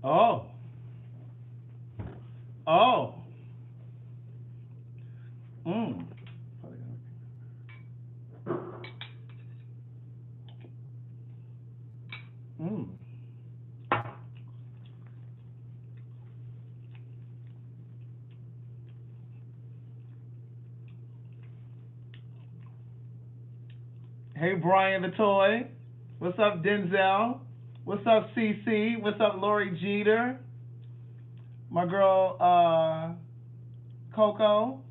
Oh. Oh. Mm. Mm. Hey, Brian the Toy. What's up, Denzel? What's up, CC? What's up, Lori Jeter? My girl, Coco.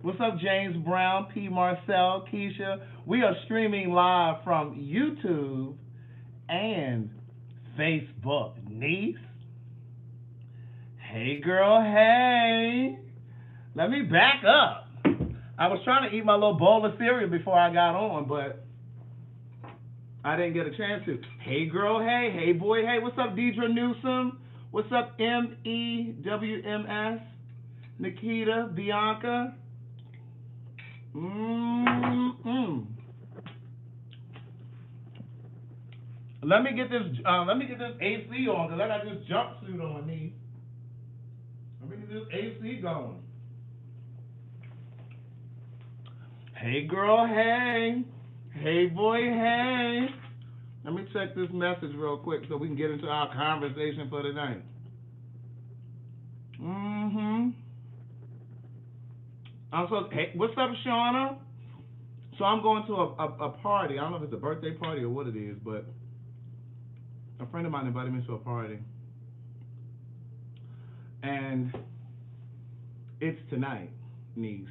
What's up, James Brown, P. Marcel, Keisha? We are streaming live from YouTube and Facebook. Niece? Hey, girl, hey. Let me back up. I was trying to eat my little bowl of cereal before I got on, but I didn't get a chance to. Hey, girl, hey. Hey, boy, hey. What's up, Deidre Newsom? What's up, MEWMS? Nikita, Bianca? Let me get this AC on because I got this jumpsuit on me. Let me get this AC going. Hey girl, hey. Hey boy, hey. Let me check this message real quick so we can get into our conversation for tonight. Hey, what's up, Shauna? So I'm going to a party. I don't know if it's a birthday party or what it is, but a friend of mine invited me to a party. And it's tonight, niece.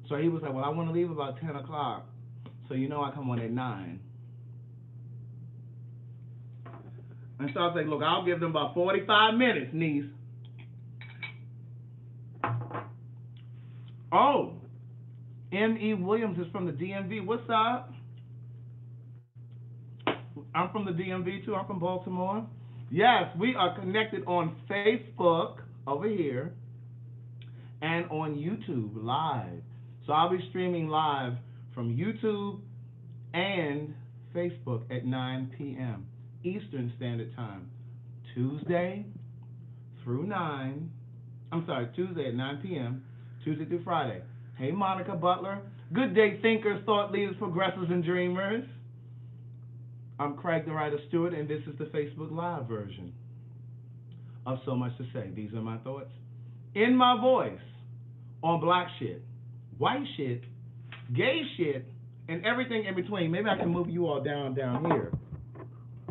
So he was like, well, I want to leave about 10 o'clock. So you know I come on at 9. And so I was like, look, I'll give them about 45 minutes, niece. Oh, M.E. Williams is from the DMV. What's up? I'm from the DMV too. I'm from Baltimore. Yes, we are connected on Facebook over here and on YouTube live. So I'll be streaming live from YouTube and Facebook at 9 p.m. Eastern Standard Time. Tuesday at 9 p.m. Tuesday through Friday. Hey, Monica Butler. Good day, thinkers, thought leaders, progressors, and dreamers. I'm Craig TheWriter Stewart, and this is the Facebook Live version of So Much to Say. These are my thoughts in my voice on black shit, white shit, gay shit, and everything in between. Maybe I can move you all down here.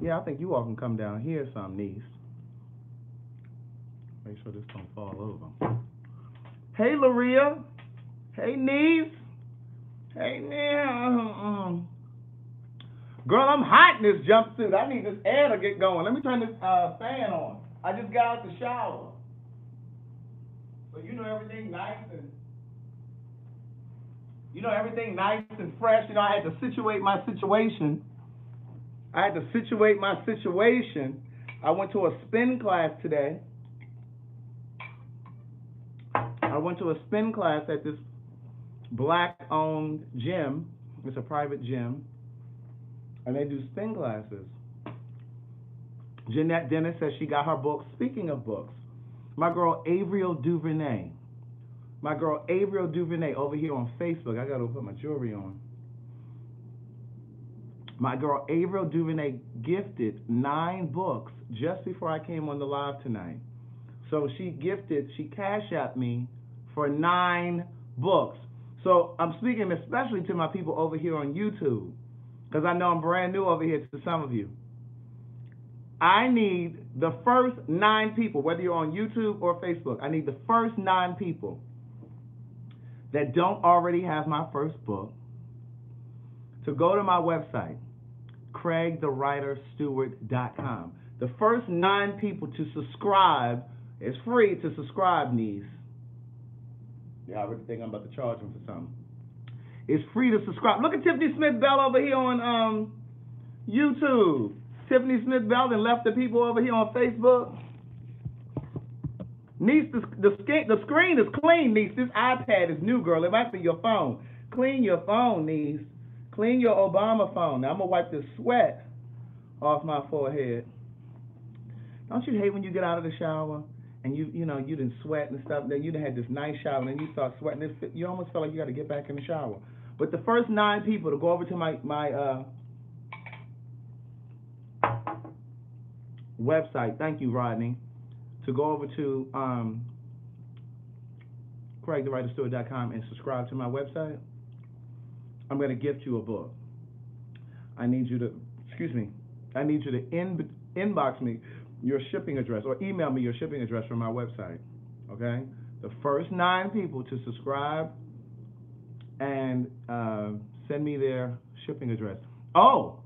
Yeah, I think you all can come down here some, niece. Make sure this don't fall over. Hey, Laria. Hey, niece. Hey, niece. Girl, I'm hot in this jumpsuit. I need this air to get going. Let me turn this fan on. I just got out the shower. So you know everything nice and fresh. You know, I had to situate my situation. I went to a spin class today. I went to a spin class at this black-owned gym. It's a private gym. And they do spin classes. Jeanette Dennis says she got her book. Speaking of books, my girl Avriel Duvernay over here on Facebook. I got to put my jewelry on. My girl Avriel Duvernay gifted 9 books just before I came on the live tonight. So she cashed out me for 9 books. So I'm speaking especially to my people over here on YouTube, because I know I'm brand new over here to some of you. I need the first 9 people, whether you're on YouTube or Facebook, I need the first 9 people that don't already have my first book to go to my website, CraigTheWriterStewart.com. The first 9 people to subscribe, it's free to subscribe, niece. Yeah, I already think I'm about to charge them for something. It's free to subscribe. Look at Tiffany Smith Bell over here on YouTube. Tiffany Smith Bell and left the people over here on Facebook. Niece, the screen is clean, niece. This iPad is new, girl. It might be your phone. Clean your phone, niece. Clean your Obama phone. Now, I'm going to wipe this sweat off my forehead. Don't you hate when you get out of the shower and you know you done sweat and stuff? Then you done had this nice shower and then you start sweating. You almost feel like you got to get back in the shower. But the first 9 people to go over to my website, thank you, Rodney, to go over to TheWriter.com and subscribe to my website, I'm going to gift you a book. I need you to inbox me your shipping address or email me your shipping address from my website, okay? The first 9 people to subscribe and send me their shipping address. Oh,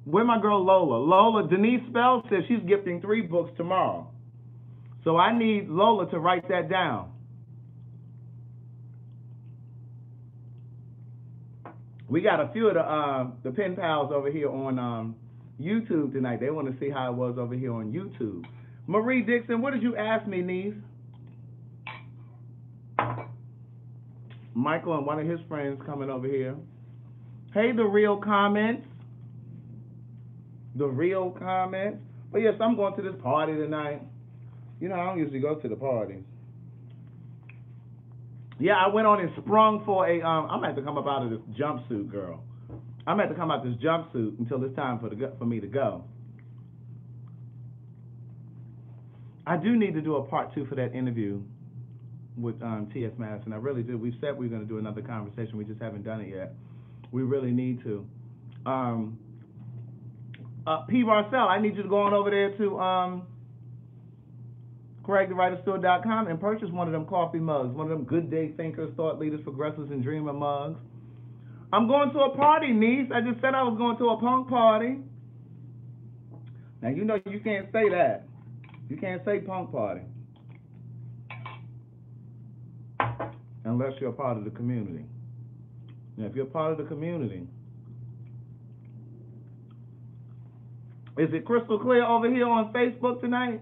where my girl Lola? Lola, Denise Spell says she's gifting 3 books tomorrow. So I need Lola to write that down. We got a few of the pen pals over here on YouTube tonight. They want to see how it was over here on YouTube. Marie Dixon, what did you ask me, niece? Michael and one of his friends coming over here. Hey, the real comments. The real comments. But yes, I'm going to this party tonight. You know, I don't usually go to the parties. Yeah, I went on and sprung for a, I'm going to have to come up out of this jumpsuit, girl. I'm going to have to come out this jumpsuit until it's time for me to go. I do need to do a part 2 for that interview with T.S. Madison. I really do. We said we were going to do another conversation. We just haven't done it yet. We really need to. P. Marcel, I need you to go on over there to TheWriter.com and purchase one of them coffee mugs, one of them good day thinkers, thought leaders, progressives, and dreamer mugs. I'm going to a party, niece. I just said I was going to a punk party. Now, you know you can't say that. You can't say punk party unless you're a part of the community. Now, if you're a part of the community, is it crystal clear over here on Facebook tonight?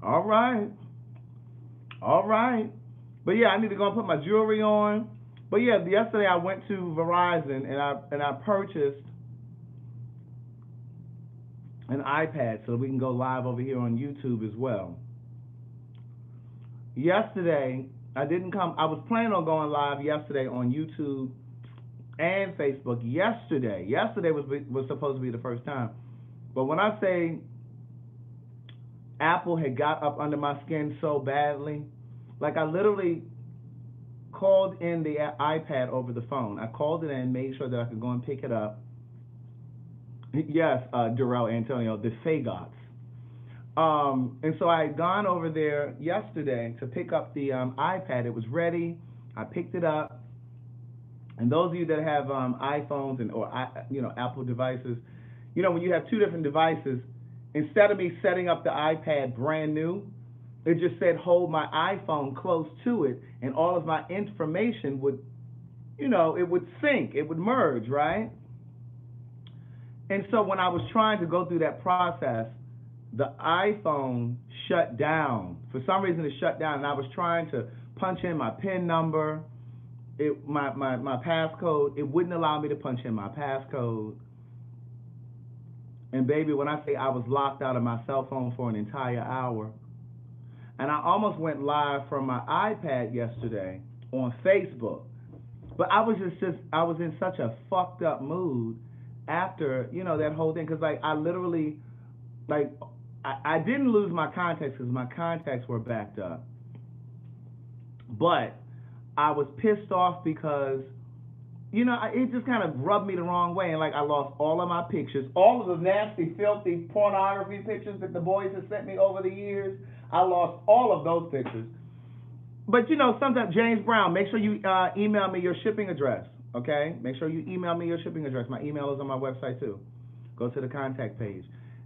All right. All right. But yeah, I need to go and put my jewelry on. But yeah, yesterday I went to Verizon and I purchased an iPad so that we can go live over here on YouTube as well. Yesterday, I was planning on going live yesterday on YouTube and Facebook. Yesterday was supposed to be the first time. But when I say Apple had got up under my skin so badly, like I literally called in the iPad over the phone. I called it in, made sure that I could go and pick it up. Yes, Darrell Antonio, the Fagots. And so I had gone over there yesterday to pick up the iPad. It was ready. I picked it up. And those of you that have iPhones or Apple devices, you know, when you have 2 different devices, instead of me setting up the iPad brand new, it just said hold my iPhone close to it, and all of my information would, it would sync, it would merge, right? And so when I was trying to go through that process, the iPhone shut down. For some reason, it shut down, and I was trying to punch in my PIN number, my passcode. It wouldn't allow me to punch in my passcode. And baby, when I say I was locked out of my cell phone for an entire hour, and I almost went live from my iPad yesterday on Facebook, but I was in such a fucked up mood after, that whole thing, because I literally, I didn't lose my contacts because my contacts were backed up, but I was pissed off because it just kind of rubbed me the wrong way, and I lost all of my pictures, all of the nasty, filthy pornography pictures that the boys have sent me over the years. I lost all of those pictures. But sometimes, James Brown, make sure you email me your shipping address, okay? Make sure you email me your shipping address. My email is on my website too. Go to the contact page.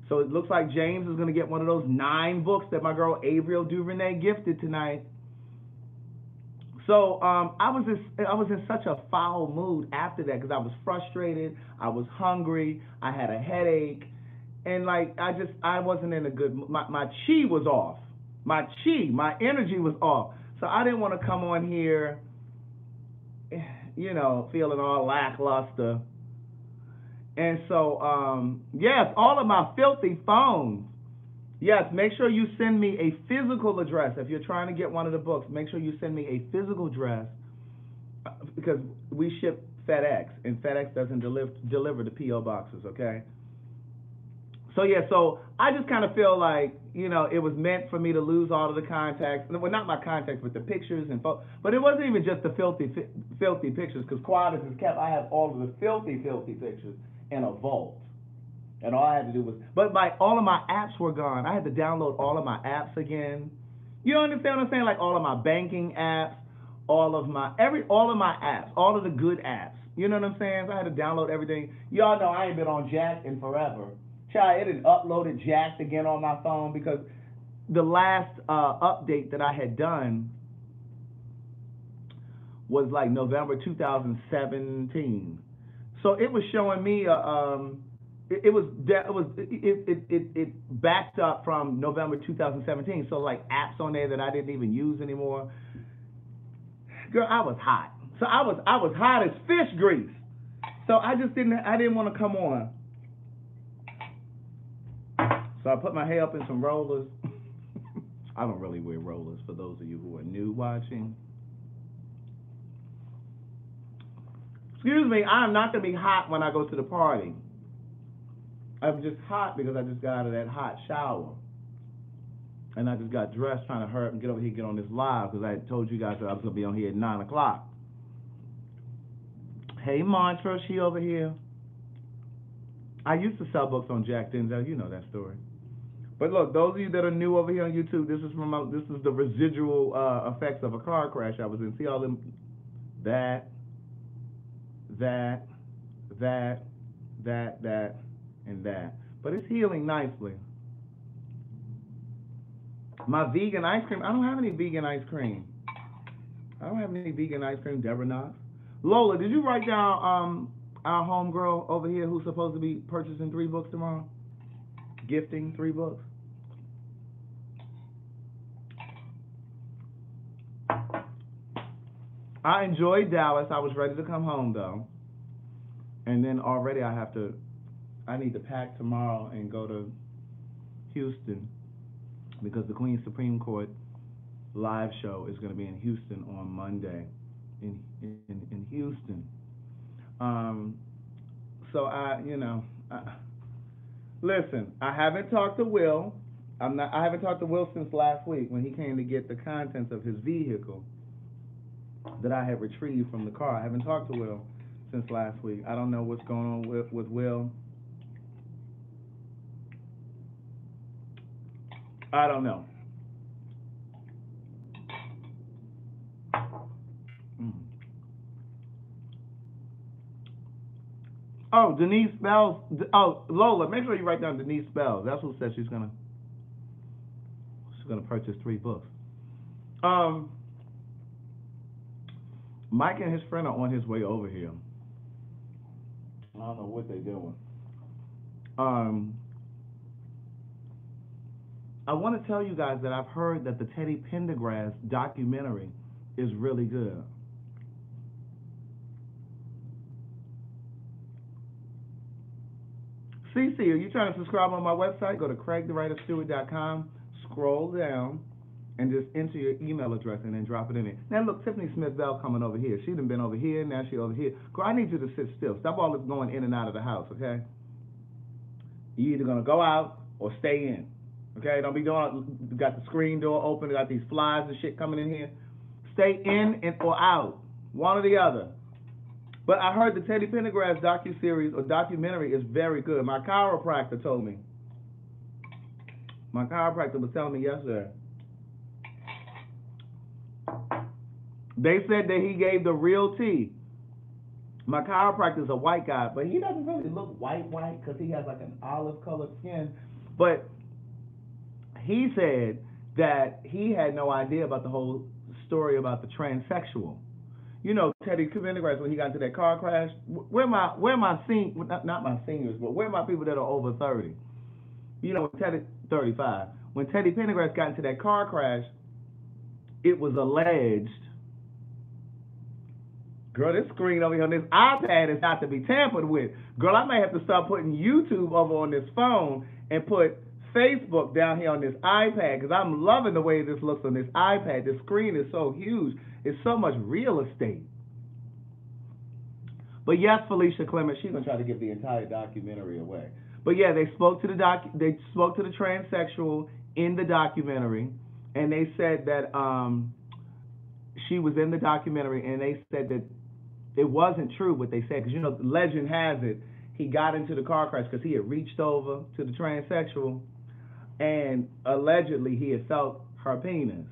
So it looks like James is going to get one of those 9 books that my girl Avriel DuVernay gifted tonight. So I was in such a foul mood after that because I was frustrated, I was hungry, I had a headache, and I wasn't in a good mood. My chi was off. My energy was off. So I didn't want to come on here, feeling all lackluster. And so, yes, all of my filthy phones. Yes, make sure you send me a physical address. If you're trying to get one of the books, make sure you send me a physical address because we ship FedEx, and FedEx doesn't deliver the P.O. boxes, okay? So, yeah, so I just kind of feel like, you know, it was meant for me to lose all of the contacts. Well, not my contacts, but the pictures and but it wasn't even just the filthy pictures because quiet as is kept, I have all of the filthy pictures in a vault. And all I had to do was, but all of my apps were gone. I had to download all of my apps again. You understand what I'm saying? Like all of my banking apps, all of my apps, all of the good apps. You know what I'm saying? So I had to download everything. Y'all know I ain't been on Jack in forever. Child, it had uploaded Jacked again on my phone because the last update that I had done was like November 2017. So it was showing me it backed up from November 2017. So like apps on there that I didn't even use anymore. Girl, I was hot. So I was hot as fish grease. So I didn't want to come on. So I put my hair up in some rollers. I don't really wear rollers for those of you who are new watching. Excuse me, I'm not going to be hot when I go to the party. I'm just hot because I just got out of that hot shower. And I just got dressed trying to hurry up and get over here and get on this live because I had told you guys that I was going to be on here at 9 o'clock. Hey, Mantra, she over here. I used to sell books on Jack Denzel. You know that story. But look, those of you that are new over here on YouTube, this is the residual effects of a car crash I was in. See all them, that, and that. But it's healing nicely. My vegan ice cream, I don't have any vegan ice cream. Deborah Knox. Lola, did you write down our homegirl over here who's supposed to be purchasing 3 books tomorrow? Gifting 3 books? I enjoyed Dallas. I was ready to come home though. And then already I need to pack tomorrow and go to Houston because the Queen's Supreme Court live show is going to be in Houston on Monday in Houston. So listen, I haven't talked to Will. I haven't talked to Will since last week when he came to get the contents of his vehicle that I had retrieved from the car. I haven't talked to Will since last week. I don't know what's going on with Will. I don't know. Oh, Denise Spells. Oh, Lola, make sure you write down Denise Spells. That's who said she's gonna purchase 3 books. Mike and his friend are on his way over here. I don't know what they're doing. I want to tell you guys that I've heard that the Teddy Pendergrass documentary is really good. CC, are you trying to subscribe on my website? Go to CraigTheWriterStewart.com, scroll down, and just enter your email address and then drop it in there. Now look, Tiffany Smith Bell coming over here. She done been over here, now she over here. Girl, I need you to sit still. Stop all this going in and out of the house, okay? You either gonna go out or stay in. Okay, don't be doing, got the screen door open, got these flies and shit coming in here. Stay in and or out, one or the other. But I heard the Teddy Pendergrass docuseries or documentary is very good. My chiropractor told me. My chiropractor was telling me yesterday. They said that he gave the real tea. My chiropractor's a white guy, but he doesn't really look white because he has like an olive colored skin. But he said that he had no idea about the whole story about the transsexual. You know, Teddy Pendergrass, when he got into that car crash, where my not my seniors, but where are my people that are over 30? You know, 35. When Teddy Pendergrass got into that car crash, it was alleged. Girl, this screen over here on this iPad is not to be tampered with. Girl, I may have to start putting YouTube over on this phone and put Facebook down here on this iPad because I'm loving the way this looks on this iPad. The screen is so huge. It's so much real estate. But yes, Felicia Clement, she's gonna try to give the entire documentary away. But yeah, they spoke to the transsexual in the documentary, and they said that she was in the documentary, and they said that it wasn't true what they said, because you know, legend has it he got into the car crash because he had reached over to the transsexual, and allegedly he had felt her penis.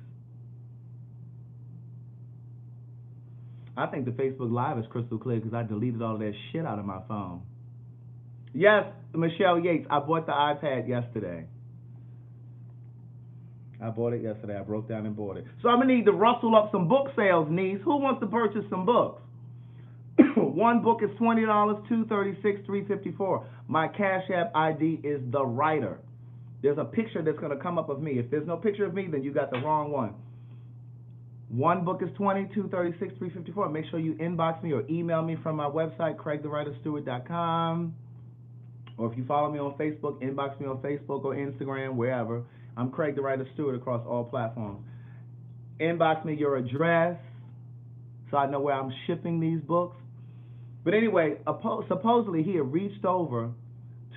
I think the Facebook Live is crystal clear because I deleted all of that shit out of my phone. Yes, Michelle Yates, I bought the iPad yesterday. I bought it yesterday. I broke down and bought it. So I'm going to need to rustle up some book sales, niece. Who wants to purchase some books? One book is $20, two $36, three $54. My Cash App ID is TheWriter. There's a picture that's going to come up of me. If there's no picture of me, then you got the wrong one. One book is $20, two $36, three $54. Make sure you inbox me or email me from my website, CraigTheWriterStewart.com. Or if you follow me on Facebook, inbox me on Facebook or Instagram, wherever. I'm Craig the Writer Stewart across all platforms. Inbox me your address so I know where I'm shipping these books. But anyway, supposedly he had reached over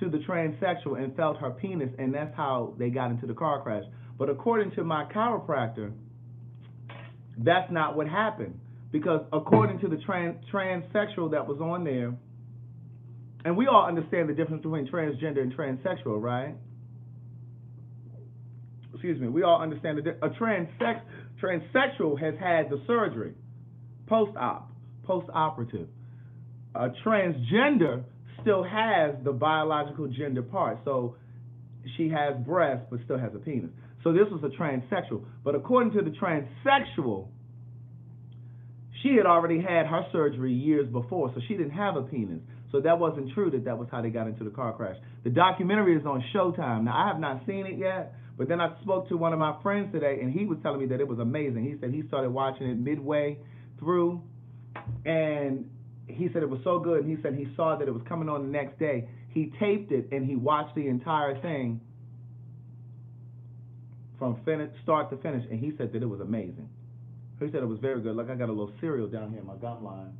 to the transsexual and felt her penis, and that's how they got into the car crash. But according to my chiropractor, that's not what happened. Because according to the transsexual that was on there, and we all understand the difference between transgender and transsexual, right? Excuse me. We all understand that a transsexual has had the surgery, post-operative. A transgender still has the biological gender part. So she has breasts but still has a penis. So this was a transsexual. But according to the transsexual, she had already had her surgery years before, so she didn't have a penis. So that wasn't true that was how they got into the car crash. The documentary is on Showtime. Now, I have not seen it yet, but then I spoke to one of my friends today, and he was telling me that it was amazing. He said he started watching it midway through, and he said it was so good, and he said he saw that it was coming on the next day. He taped it, and he watched the entire thing from start to finish, and he said that it was amazing. He said it was very good. Like, I got a little cereal down here in my gut line.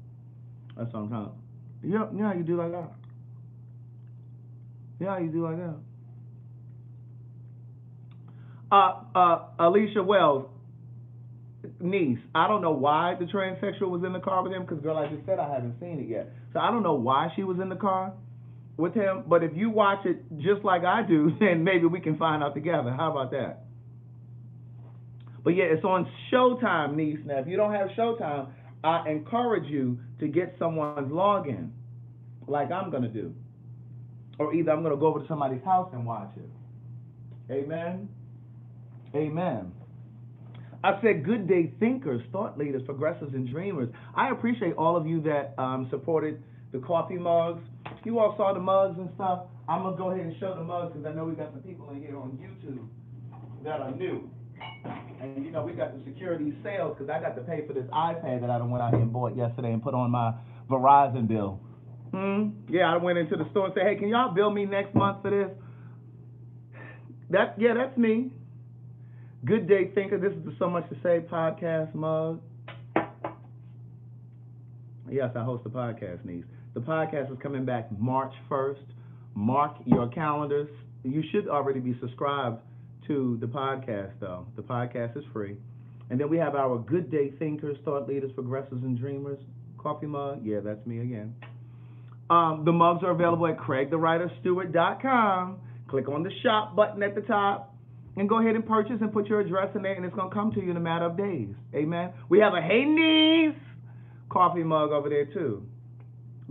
That's what I'm trying to... You know how you do like that? You know how you do like that? Alicia Wells, niece, I don't know why the transsexual was in the car with him, because, girl, I just said I haven't seen it yet. So I don't know why she was in the car with him, but if you watch it just like I do, then maybe we can find out together. How about that? But yeah, it's on Showtime, niece. Now, if you don't have Showtime, I encourage you to get someone's login, like I'm going to do. Or either I'm going to go over to somebody's house and watch it. Amen? Amen. I said, good day thinkers, thought leaders, progressives, and dreamers. I appreciate all of you that supported the coffee mugs. You all saw the mugs and stuff. I'm going to go ahead and show the mugs because I know we got some people in here on YouTube that are new. And, you know, we got the security sales because I got to pay for this iPad that I done went out here and bought yesterday and put on my Verizon bill. Yeah, I went into the store and said, hey, can y'all bill me next month for this? That's me. Good day, thinker. This is the So Much to Say podcast mug. Yes, I host a podcast, niece. The podcast is coming back March 1st. Mark your calendars. You should already be subscribed to the podcast, though. The podcast is free. And then we have our Good Day Thinkers, Thought Leaders, Progressives, and Dreamers coffee mug. Yeah, that's me again. The mugs are available at CraigTheWriterStewart.com. Click on the shop button at the top and go ahead and purchase and put your address in there, and it's going to come to you in a matter of days. Amen. We have a Hey Niece coffee mug over there, too.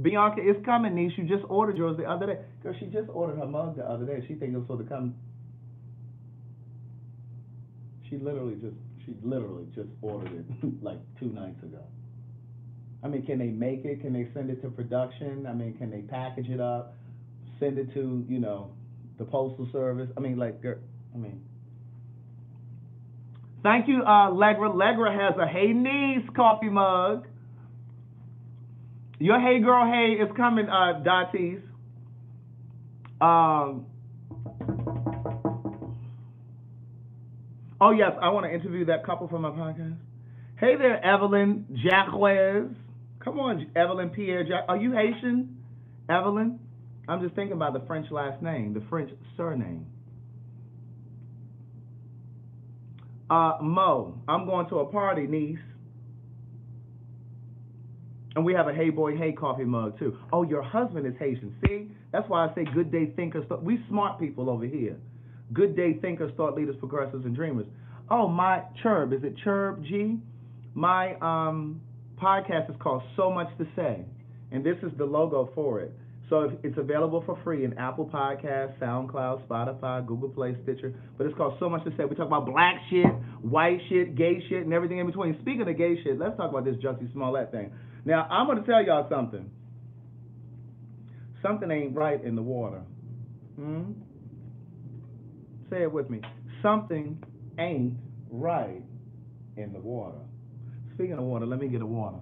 Bianca, it's coming, niece. You just ordered yours the other day. Girl, she just ordered her mug the other day. She thinks it was supposed to come. She literally just ordered it like 2 nights ago. I mean, can they make it? Can they send it to production? I mean, can they package it up, send it to, you know, the postal service? I mean, like, thank you, Legra. Legra has a Hey Niece coffee mug. Your Hey Girl Hey is coming, Datis. Um, oh yes, I want to interview that couple for my podcast. Hey there, Evelyn Jacquez. Come on, Evelyn Pierre. Are you Haitian, Evelyn? I'm just thinking about the French last name, the French surname. Mo, I'm going to a party, niece. And we have a Hey Boy Hey coffee mug too. Oh, your husband is Haitian. See? That's why I say good day thinkers. We smart people over here. Good day thinkers, thought leaders, progressives, and dreamers. Oh, my Chirb. Is it Chirb G? My podcast is called So Much to Say. And this is the logo for it. So it's available for free in Apple Podcasts, SoundCloud, Spotify, Google Play, Stitcher. But it's called So Much to Say. We talk about black shit, white shit, gay shit, and everything in between. Speaking of gay shit, let's talk about this Jussie Smollett thing. Now, I'm going to tell y'all something. Something ain't right in the water. Say it with me. Something ain't right in the water. Speaking of water, let me get a water.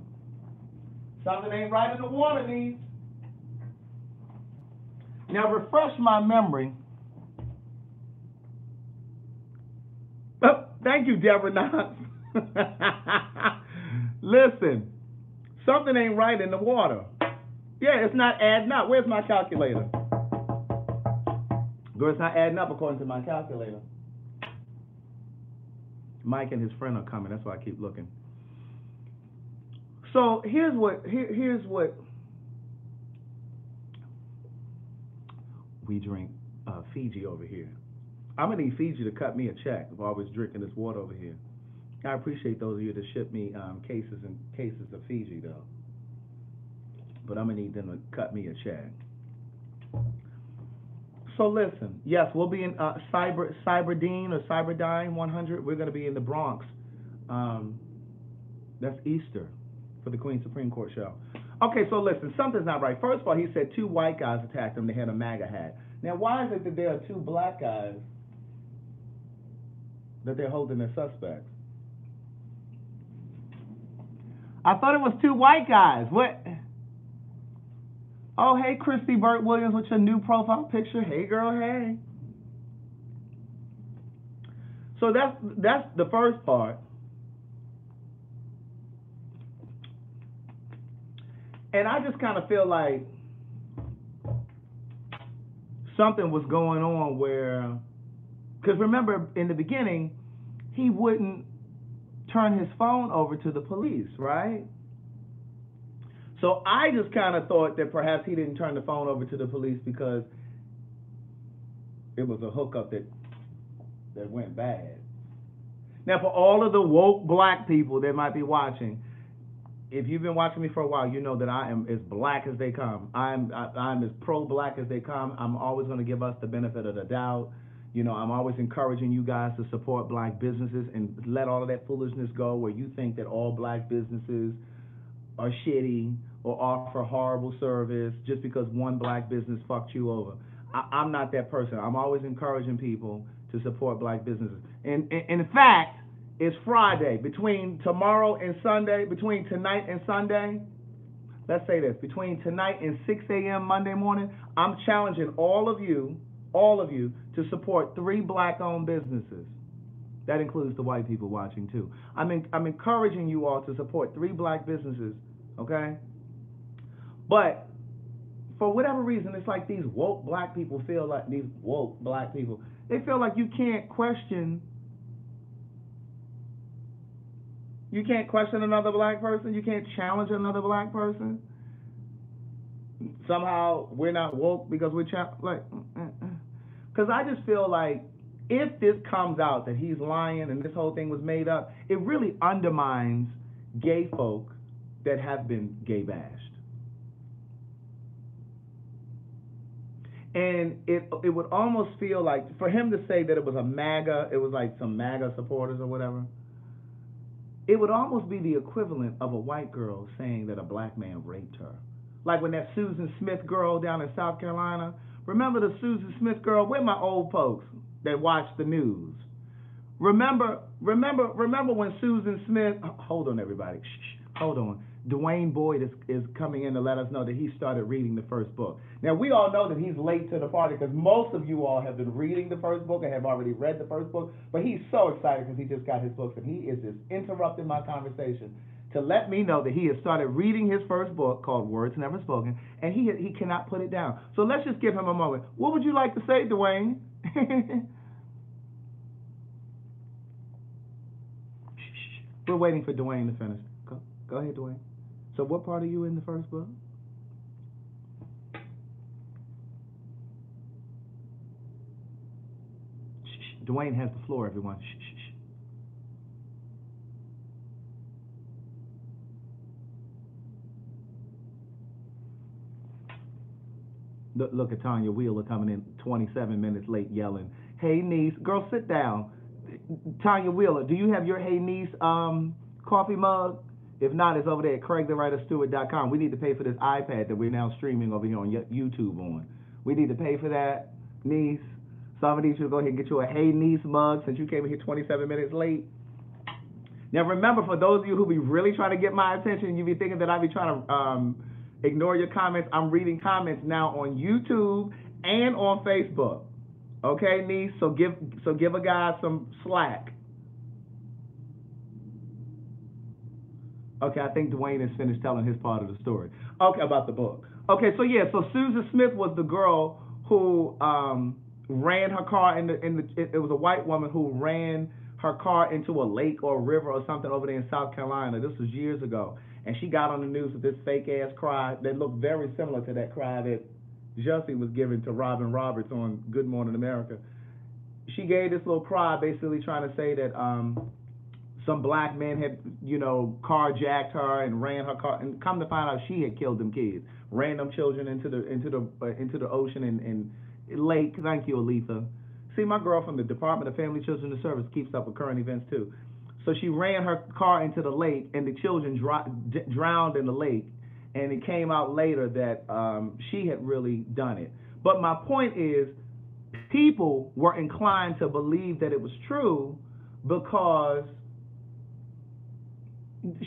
Something ain't right in the water, niece. Now, refresh my memory. Oh, thank you, Deborah Knox. Listen, something ain't right in the water. Yeah, it's not adding up. Where's my calculator? Girl, it's not adding up according to my calculator. Mike and his friend are coming. That's why I keep looking. So here's what we drink Fiji over here. I'm gonna need Fiji to cut me a check if I was drinking this water over here. I appreciate those of you that ship me cases and cases of Fiji though. But I'm gonna need them to cut me a check. So listen, yes, we'll be in Cyberdyne or Cyberdyne 100. We're gonna be in the Bronx. That's Easter for the Queen Supreme Court show. Okay, so listen, something's not right. First of all, he said 2 white guys attacked him. They had a MAGA hat. Now, why is it that there are 2 black guys that they're holding as suspects? I thought it was 2 white guys. What? Oh, hey, Christy Burt Williams with your new profile picture. Hey, girl, hey. So that's the first part. And I just kind of feel like something was going on where, because remember in the beginning, he wouldn't turn his phone over to the police, right? So I just kind of thought that perhaps he didn't turn the phone over to the police because it was a hookup that went bad. Now, for all of the woke black people that might be watching, if you've been watching me for a while, you know that I am as black as they come. I'm as pro-black as they come. I'm always going to give us the benefit of the doubt. You know, I'm always encouraging you guys to support black businesses and let all of that foolishness go where you think that all black businesses are shitty or offer horrible service just because one black business fucked you over. I'm not that person. I'm always encouraging people to support black businesses. And in fact, it's Friday. Between tomorrow and Sunday, between tonight and Sunday, let's say this, between tonight and 6 a.m. Monday morning, I'm challenging all of you to support 3 black-owned businesses. That includes the white people watching too. I'm encouraging you all to support 3 black businesses, okay? But for whatever reason, it's like these woke black people feel like, they feel like you can't question another black person. You can't challenge another black person. Somehow we're not woke because we're because I just feel like if this comes out that he's lying and this whole thing was made up, it really undermines gay folk that have been gay bashed. And it would almost feel like, for him to say that it was it was like some MAGA supporters or whatever, it would almost be the equivalent of a white girl saying that a black man raped her. Like when that Susan Smith girl down in South Carolina, remember the Susan Smith girl? Where my old folks that watch the news? Remember when Susan Smith, hold on everybody, hold on. Dwayne Boyd is coming in to let us know that he started reading the first book. Now, we all know that he's late to the party because most of you all have been reading the first book and have already read the first book, but he's so excited because he just got his books, and he is just interrupting my conversation to let me know that he has started reading his first book called Words Never Spoken, and he cannot put it down. So let's just give him a moment. What would you like to say, Dwayne? We're waiting for Dwayne to finish. Go ahead, Dwayne. So what part are you in the first book? Shh. Dwayne has the floor, everyone. Shh, shh, shh. Look at Tanya Wheeler coming in 27 minutes late yelling, "Hey, niece." Girl, sit down. Tanya Wheeler, do you have your Hey Niece coffee mug? If not, it's over there at CraigTheWriterStewart.com. We need to pay for this iPad that we're now streaming over here on YouTube on. We need to pay for that, niece. Somebody should go ahead and get you a Hey Niece mug since you came in here 27 minutes late. Now remember, for those of you who be really trying to get my attention, you be thinking that I be trying to ignore your comments. I'm reading comments now on YouTube and on Facebook. Okay, niece. So give a guy some slack. Okay, I think Dwayne is finished telling his part of the story. Okay, about the book. Okay, so yeah, so Susan Smith was the girl who ran her car it was a white woman who ran her car into a lake or a river or something over there in South Carolina. This was years ago. And she got on the news with this fake ass cry that looked very similar to that cry that Jussie was giving to Robin Roberts on Good Morning America. She gave this little cry basically trying to say that some black men had, carjacked her and ran her car, and come to find out she had killed them kids, ran them children into the ocean and lake. Thank you, Aletha. See, my girl from the Department of Family, Children and Service keeps up with current events too. So she ran her car into the lake, and the children drowned in the lake, and it came out later that she had really done it. But my point is, people were inclined to believe that it was true because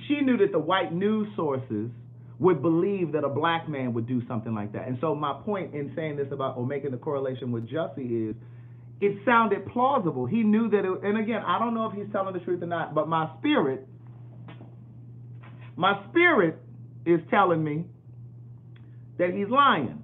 she knew that the white news sources would believe that a black man would do something like that. And so my point in saying this about, or making the correlation with Jussie, is it sounded plausible. He knew that it, and again, I don't know if he's telling the truth or not, but my spirit is telling me that he's lying.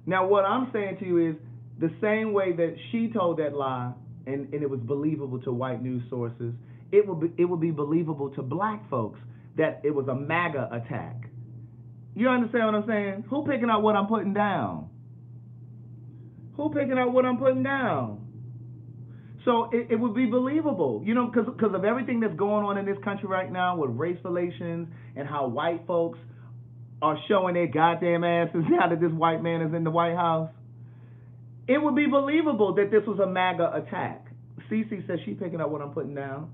Now, what I'm saying to you is the same way that she told that lie, and it was believable to white news sources, it will be believable to black folks that it was a MAGA attack. You understand what I'm saying? Who picking out what I'm putting down? Who picking out what I'm putting down? So it would be believable, because of everything that's going on in this country right now with race relations and how white folks are showing their goddamn asses now that this white man is in the White House. It would be believable that this was a MAGA attack. Cece says she's picking up what I'm putting down.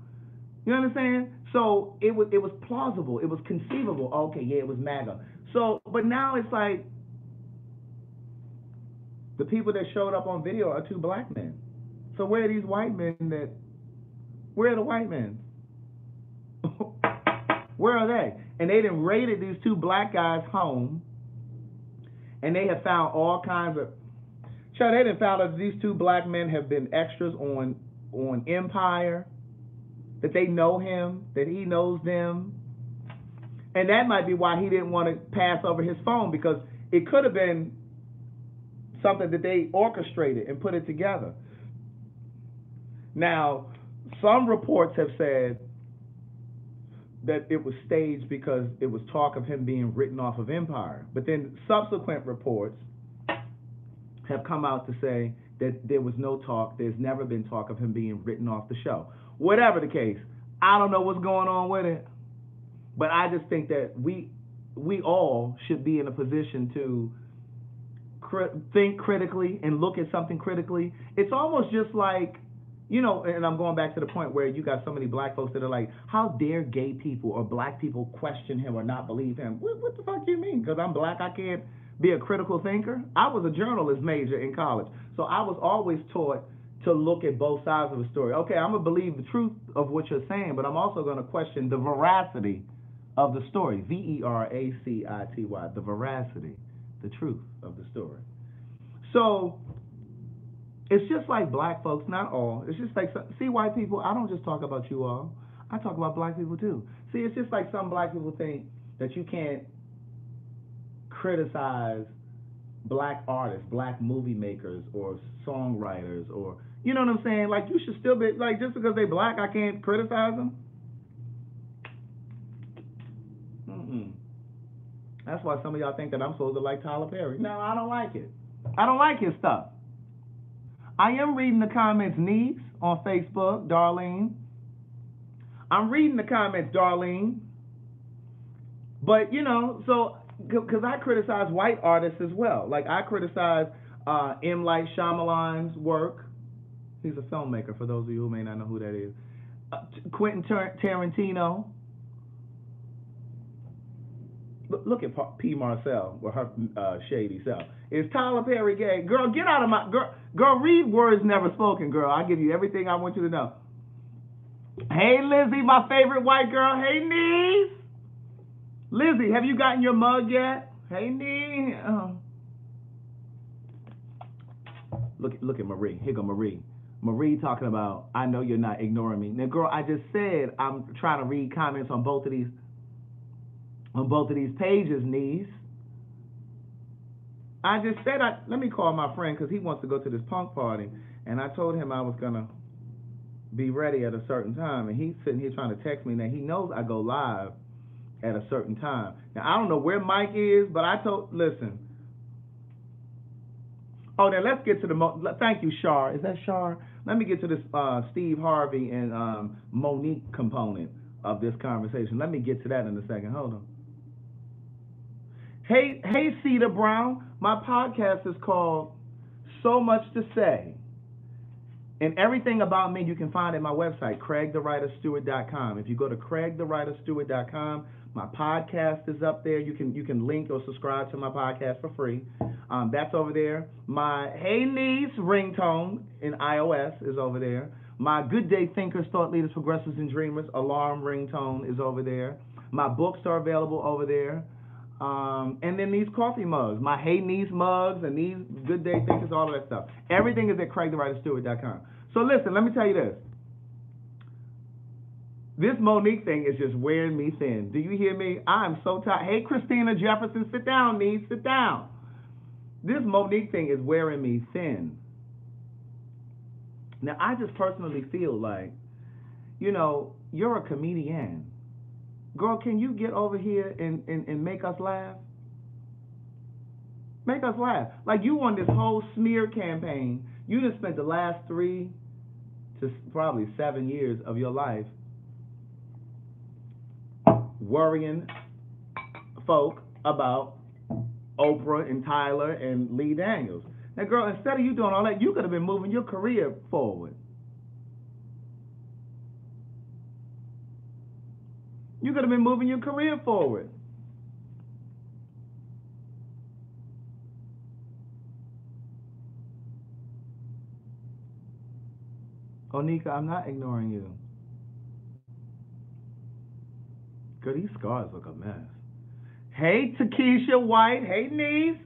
You understand? So it was plausible. It was conceivable. Okay, yeah, it was MAGA. So, but now it's like the people that showed up on video are two black men. So where are these white men where are the white men? Where are they? And they done raided these two black guys' home, and they have found all kinds of, they done found that these two black men have been extras on Empire, that they know him, that he knows them. And that might be why he didn't want to pass over his phone, because it could have been something that they orchestrated and put it together. Now, some reports have said that it was staged because it was talk of him being written off of Empire. But then subsequent reports have come out to say that there was no talk, there's never been talk of him being written off the show. Whatever the case, I don't know what's going on with it, but I just think that we all should be in a position to think critically and look at something critically. It's almost just like, and I'm going back to the point where you got so many black folks that are like, how dare gay people or black people question him or not believe him? What the fuck do you mean? Because I'm black, I can't be a critical thinker? I was a journalist major in college, so I was always taught to look at both sides of the story. Okay, I'm going to believe the truth of what you're saying, but I'm also going to question the veracity of the story. Veracity, the veracity, the truth of the story. So it's just like black folks, not all. It's just like, see, white people, I don't just talk about you all. I talk about black people too. See, it's just like some black people think that you can't criticize black artists, black movie makers, or songwriters, or, you know what I'm saying? Like, you should still be, like, just because they black, I can't criticize them? Mm-mm. That's why some of y'all think that I'm supposed to like Tyler Perry. No, I don't like it. I don't like his stuff. I am reading the comments, Neves, on Facebook, Darlene. I'm reading the comments, Darlene. But, you know, so, because I criticize white artists as well. Like, I criticize M. Night Shyamalan's work. He's a filmmaker, for those of you who may not know who that is. Quentin Tarantino. Look at P. Marcel with her shady self. Is Tyler Perry gay? Girl, get out of my... Girl, read words never spoken, girl. I give you everything I want you to know. Hey, Lizzie, my favorite white girl. Hey, niece. Lizzie, have you gotten your mug yet? Hey, niece. Look at Marie. Here go Marie. Marie talking about, I know you're not ignoring me. Now, girl, I just said I'm trying to read comments on both of these pages, niece. I just said, let me call my friend because he wants to go to this punk party. And I told him I was going to be ready at a certain time. And he's sitting here trying to text me. Now, he knows I go live at a certain time. Now, I don't know where Mike is, but listen. Oh, now let's get to thank you, Shar. Is that Shar? Let me get to this Steve Harvey and Monique component of this conversation. Let me get to that in a second. Hold on. Hey, Cedar Brown. My podcast is called So Much to Say. And everything about me you can find at my website, CraigTheWriterStewart.com. If you go to CraigTheWriterStewart.com, my podcast is up there. You can link or subscribe to my podcast for free. That's over there. My Hey Niece ringtone in iOS is over there. My Good Day Thinkers, Thought Leaders, Progressives, and Dreamers alarm ringtone is over there. My books are available over there. And then these coffee mugs, my Hey Niece mugs and these Good Day Thinkers, all of that stuff. Everything is at CraigTheWriterStewart.com. So listen, let me tell you this. This Monique thing is just wearing me thin. Do you hear me? I'm so tired. Hey, Christina Jefferson, sit down, niece, sit down. This Monique thing is wearing me thin. Now, I just personally feel like, you know, you're a comedian. Girl, can you get over here and make us laugh? Make us laugh. Like, you on this whole smear campaign. You just spent the last 3 to probably 7 years of your life worrying folk about Oprah and Tyler and Lee Daniels. Now, girl, instead of you doing all that, you could have been moving your career forward. You could have been moving your career forward. Onika, I'm not ignoring you. Girl, these scars look a mess. Hey, Takesha White. Hey, niece.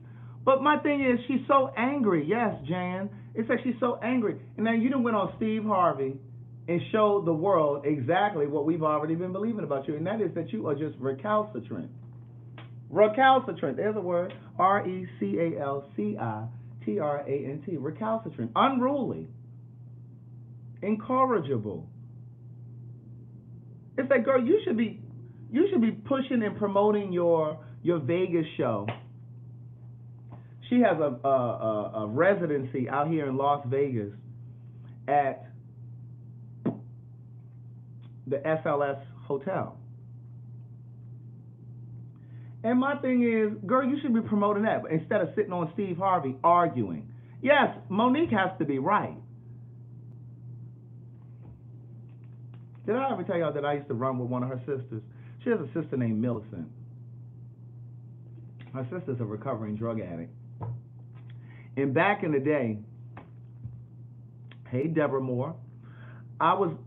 But my thing is, she's so angry. Yes, Jan. It's like she's so angry. And now you done went on Steve Harvey and showed the world exactly what we've already been believing about you, and that is that you are just recalcitrant. Recalcitrant. There's a word. RECALCITRANT. Recalcitrant. Unruly. Incorrigible. It's like, girl, you should be pushing and promoting your Vegas show. She has a residency out here in Las Vegas at the SLS Hotel. And my thing is, girl, you should be promoting that instead of sitting on Steve Harvey arguing. Yes, Monique has to be right. Did I ever tell y'all that I used to run with one of her sisters? She has a sister named Millicent. Her sister's a recovering drug addict. And back in the day, hey, Deborah Moore,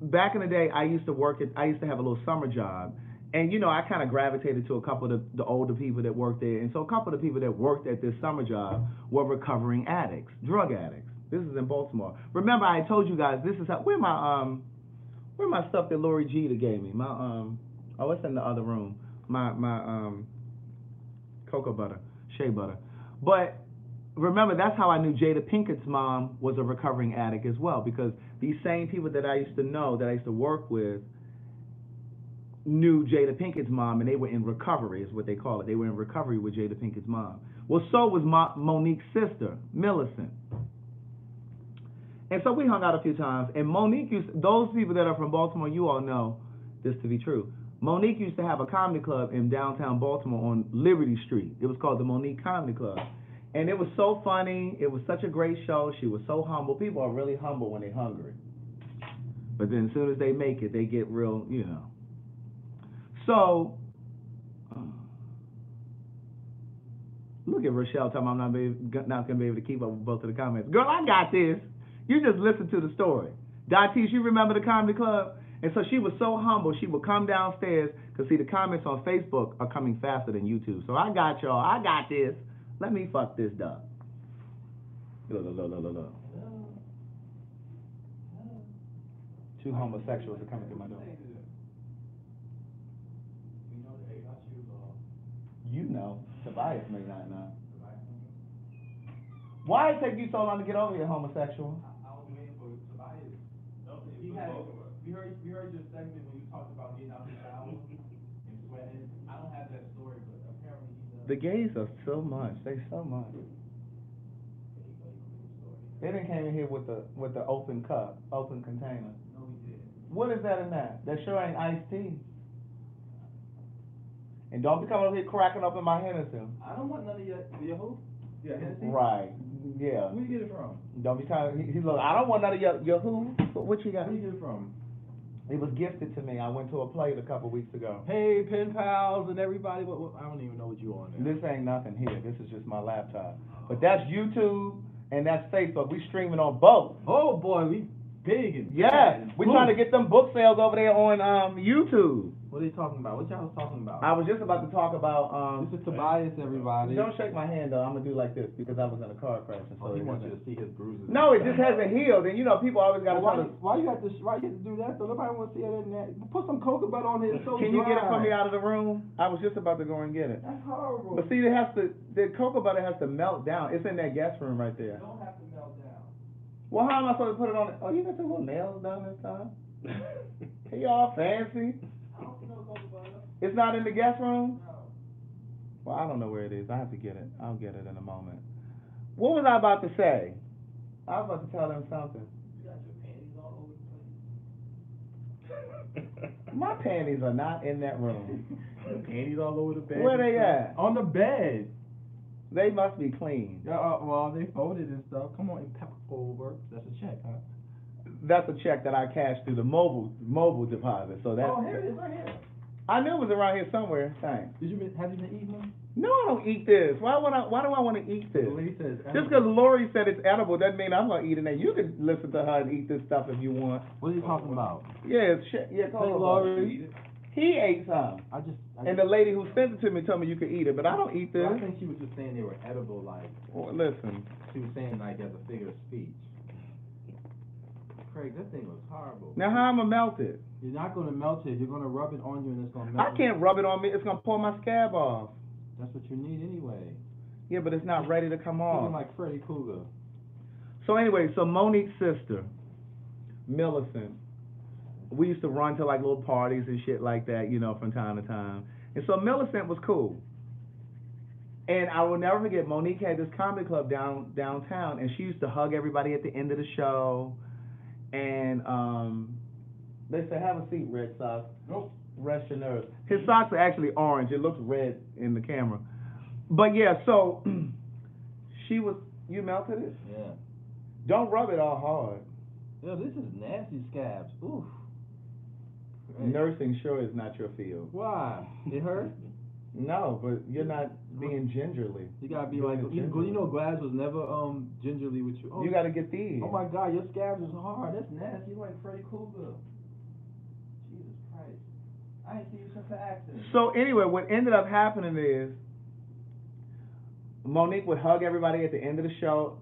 back in the day, I used to have a little summer job, And you know, I kind of gravitated to a couple of the older people that worked there, and so a couple of the people that worked at this summer job were recovering addicts, drug addicts. This is in Baltimore. Remember, I told you guys this is how where my stuff that Lori Jeter gave me. My oh, it's in the other room. My cocoa butter, shea butter. But remember, that's how I knew Jada Pinkett's mom was a recovering addict as well, because these same people that I used to know, that I used to work with, knew Jada Pinkett's mom, and they were in recovery, is what they call it. They were in recovery with Jada Pinkett's mom. Well, so was Monique's sister, Millicent. And so we hung out a few times, and Monique those people that are from Baltimore, you all know this to be true. Monique used to have a comedy club in downtown Baltimore on Liberty Street. It was called the Monique Comedy Club. And it was so funny. It was such a great show. She was so humble. People are really humble when they're hungry. But then as soon as they make it, they get real, you know. So, look at Rochelle talking about I'm not going to be able to keep up with both of the comments. Girl, I got this. You just listen to the story. Datis, you remember the comedy club? And so she was so humble, she would come downstairs, because see, the comments on Facebook are coming faster than YouTube. So I got y'all. I got this. Let me fuck this up. Look. Two homosexuals are coming through my door. You know. Tobias may not know. Why it take you so long to get over here, homosexual? I was waiting for Tobias. We heard your segment when you talked about getting out the shower and sweating. I don't have that story, but apparently he does. The gays are so much. They so much. They didn't came in here with the open cup, open container. No, we did. What is that in that? That sure ain't iced tea. And don't be coming over here cracking up in my Hennessy. I don't want none of your who? Yeah, Hennessy? Right. Yeah. Where you get it from? Don't be trying. He's like, I don't want none of your who. What you got? Where you get it from? It was gifted to me. I went to a plate a couple weeks ago. Hey, pen pals and everybody. What, I don't even know what you on there. This ain't nothing here. This is just my laptop. But that's YouTube and that's Facebook. We streaming on both. Oh boy, we big and yeah. We trying to get them book sales over there on YouTube. What are you talking about? What y'all was talking about? I was just about to talk about this is Tobias, everybody. Don't shake my hand though. I'm gonna do like this because I was in a car crash. And so he wants you to see his bruises. No, it just hasn't healed. And you know, people always gotta try to. Why you have to do that though? Nobody wants to see that in that. Put some cocoa butter on it. It's so Can you dry. get it for me out of the room? I was just about to go and get it. That's horrible. But see, the cocoa butter has to melt down. It's in that guest room right there. It don't have to melt down. Well, how am I supposed to put it on? Oh, you got the little nails down this time? Hey, y'all fancy? I don't see no cocoa butter. It's not in the guest room? No. Well, I don't know where it is. I have to get it. I'll get it in a moment. What was I about to say? I was about to tell them something. You got your panties all over the place. My panties are not in that room. Your panties all over the bed. Where they at? On the bed. They must be clean. Well, they folded and stuff. Come on, impeccable work. That's a check, huh? That's a check that I cashed through the mobile deposit. So that's. Oh, here it is, right here. I knew it was around here somewhere. Thanks. Have you been eating them? No, I don't eat this. Why do I want to eat this? The lady says Just because Lori said it's edible doesn't mean I'm gonna eat it. And you can listen to her and eat this stuff if you want. What are you talking about? Yeah, call Lori. He ate some. And the lady who sent it to me told me you could eat it, but I don't eat this. Well, I think she was just saying they were edible, like. Well, listen. She was saying like as a figure of speech. Craig, that thing was horrible. Now how am I gonna melt it? You're not gonna melt it. You're gonna rub it on you, and it's gonna melt. I can't rub it on me. It's gonna pull my scab off. That's what you need anyway. Yeah, but it's not ready to come off. Even like Freddy Krueger. So anyway, Monique's sister, Millicent, we used to run to like little parties and shit like that, you know, from time to time. And so Millicent was cool. And I will never forget, Monique had this comedy club downtown, and she used to hug everybody at the end of the show. And they said, have a seat, Red Sox. Nope. Rest your nerves. His socks are actually orange. It looks red in the camera. But yeah, so you melted it? Yeah. Don't rub it all hard. Yo, this is nasty scabs. Oof. Nursing sure is not your field. Why? It hurt? No, but you're not being gingerly. You gotta be like, you know, Gladys was never gingerly with you. Oh, you gotta get these. Oh my God, your scabs is hard. That's nasty. You're like Freddy Krueger. Jesus Christ. I ain't see you since the accident. So anyway, what ended up happening is Monique would hug everybody at the end of the show,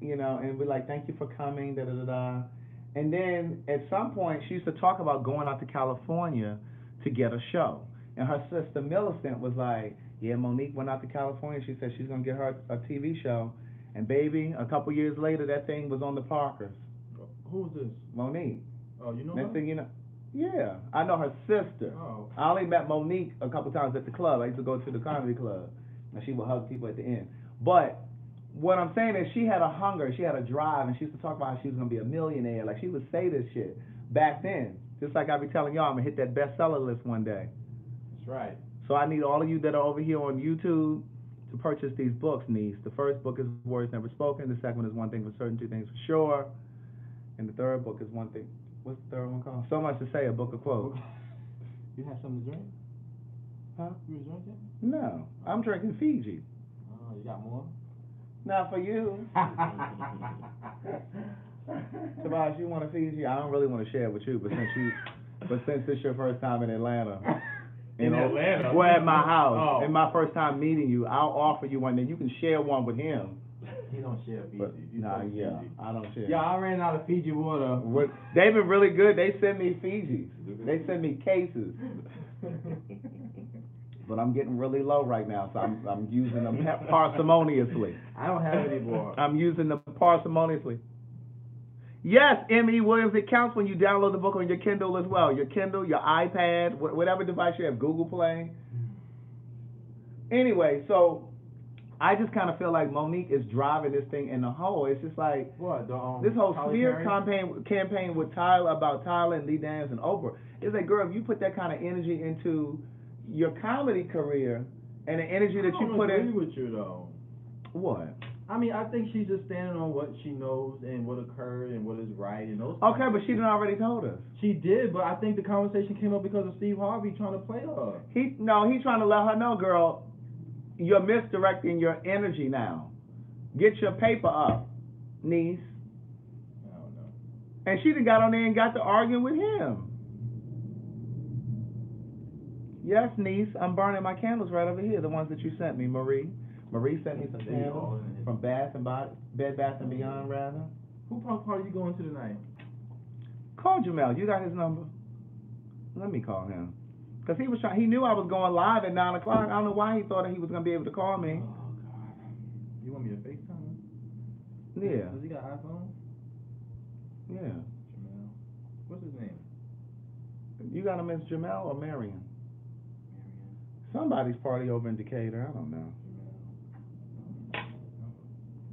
you know, and be like, "Thank you for coming," da da da da. And then at some point, she used to talk about going out to California to get a show. And her sister Millicent was like, "Yeah, Monique went out to California. She said she's gonna get her a TV show." And baby, a couple years later, that thing was on the Parkers. Who's this? Monique. Oh, you know Next her? thing you know, yeah, I know her sister. Oh. I only met Monique a couple times at the club. I used to go to the comedy club, and she would hug people at the end. But what I'm saying is, she had a hunger, she had a drive, and she used to talk about how she was gonna be a millionaire. Like, she would say this shit back then. Just like I be telling y'all, I'm gonna hit that bestseller list one day. That's right. So I need all of you that are over here on YouTube to purchase these books, niece. The first book is Words Never Spoken. The second one is One Thing for Certain, Two Things for Sure. And the third book is One Thing. What's the third one called? So Much to Say, a book of quotes. You have something to drink? Huh? You was drinking? No, I'm drinking Fiji. Oh, you got more? Not for you. Tobias, you want a Fiji? I don't really want to share it with you, but since it's your first time in Atlanta. In Atlanta? Well, at my house. Oh. And my first time meeting you, I'll offer you one, then you can share one with him. He don't share Fiji. But, Fiji. I don't share. Yeah, I ran out of Fiji water. They've been really good. They send me Fijis. They send me cases. But I'm getting really low right now, so I'm using them parsimoniously. I don't have any more. I'm using them parsimoniously. Yes, M.E. Williams, it counts when you download the book on your Kindle as well. Your Kindle, your iPad, whatever device you have, Google Play. Anyway, so I just kind of feel like Monique is driving this thing in the hole. It's just like What, this whole smear campaign with Tyler and Lee Daniels and Oprah. It's like, girl, if you put that kind of energy into your comedy career and the energy that you put in. I don't agree with you though. What? I mean, I think she's just standing on what she knows and what occurred and what is right and those. Okay, but she done already told us. She did, but I think the conversation came up because of Steve Harvey trying to play her. He's trying to let her know, girl, you're misdirecting your energy now. Get your paper up, niece. I don't know. And she done got on there and got to arguing with him. Yes, niece, I'm burning my candles right over here, the ones that you sent me, Marie. Marie sent me some candles from Bed Bath & Beyond, rather. Who party you going to tonight? Call Jamel. You got his number? Let me call him. Because he knew I was going live at 9 o'clock. I don't know why he thought that he was going to be able to call me. Oh, God. You want me to FaceTime him? Yeah. Does he got an iPhone? Yeah. Jamel. What's his name? You got him as Jamel or Marion? Marion. Somebody's party over in Decatur. I don't know.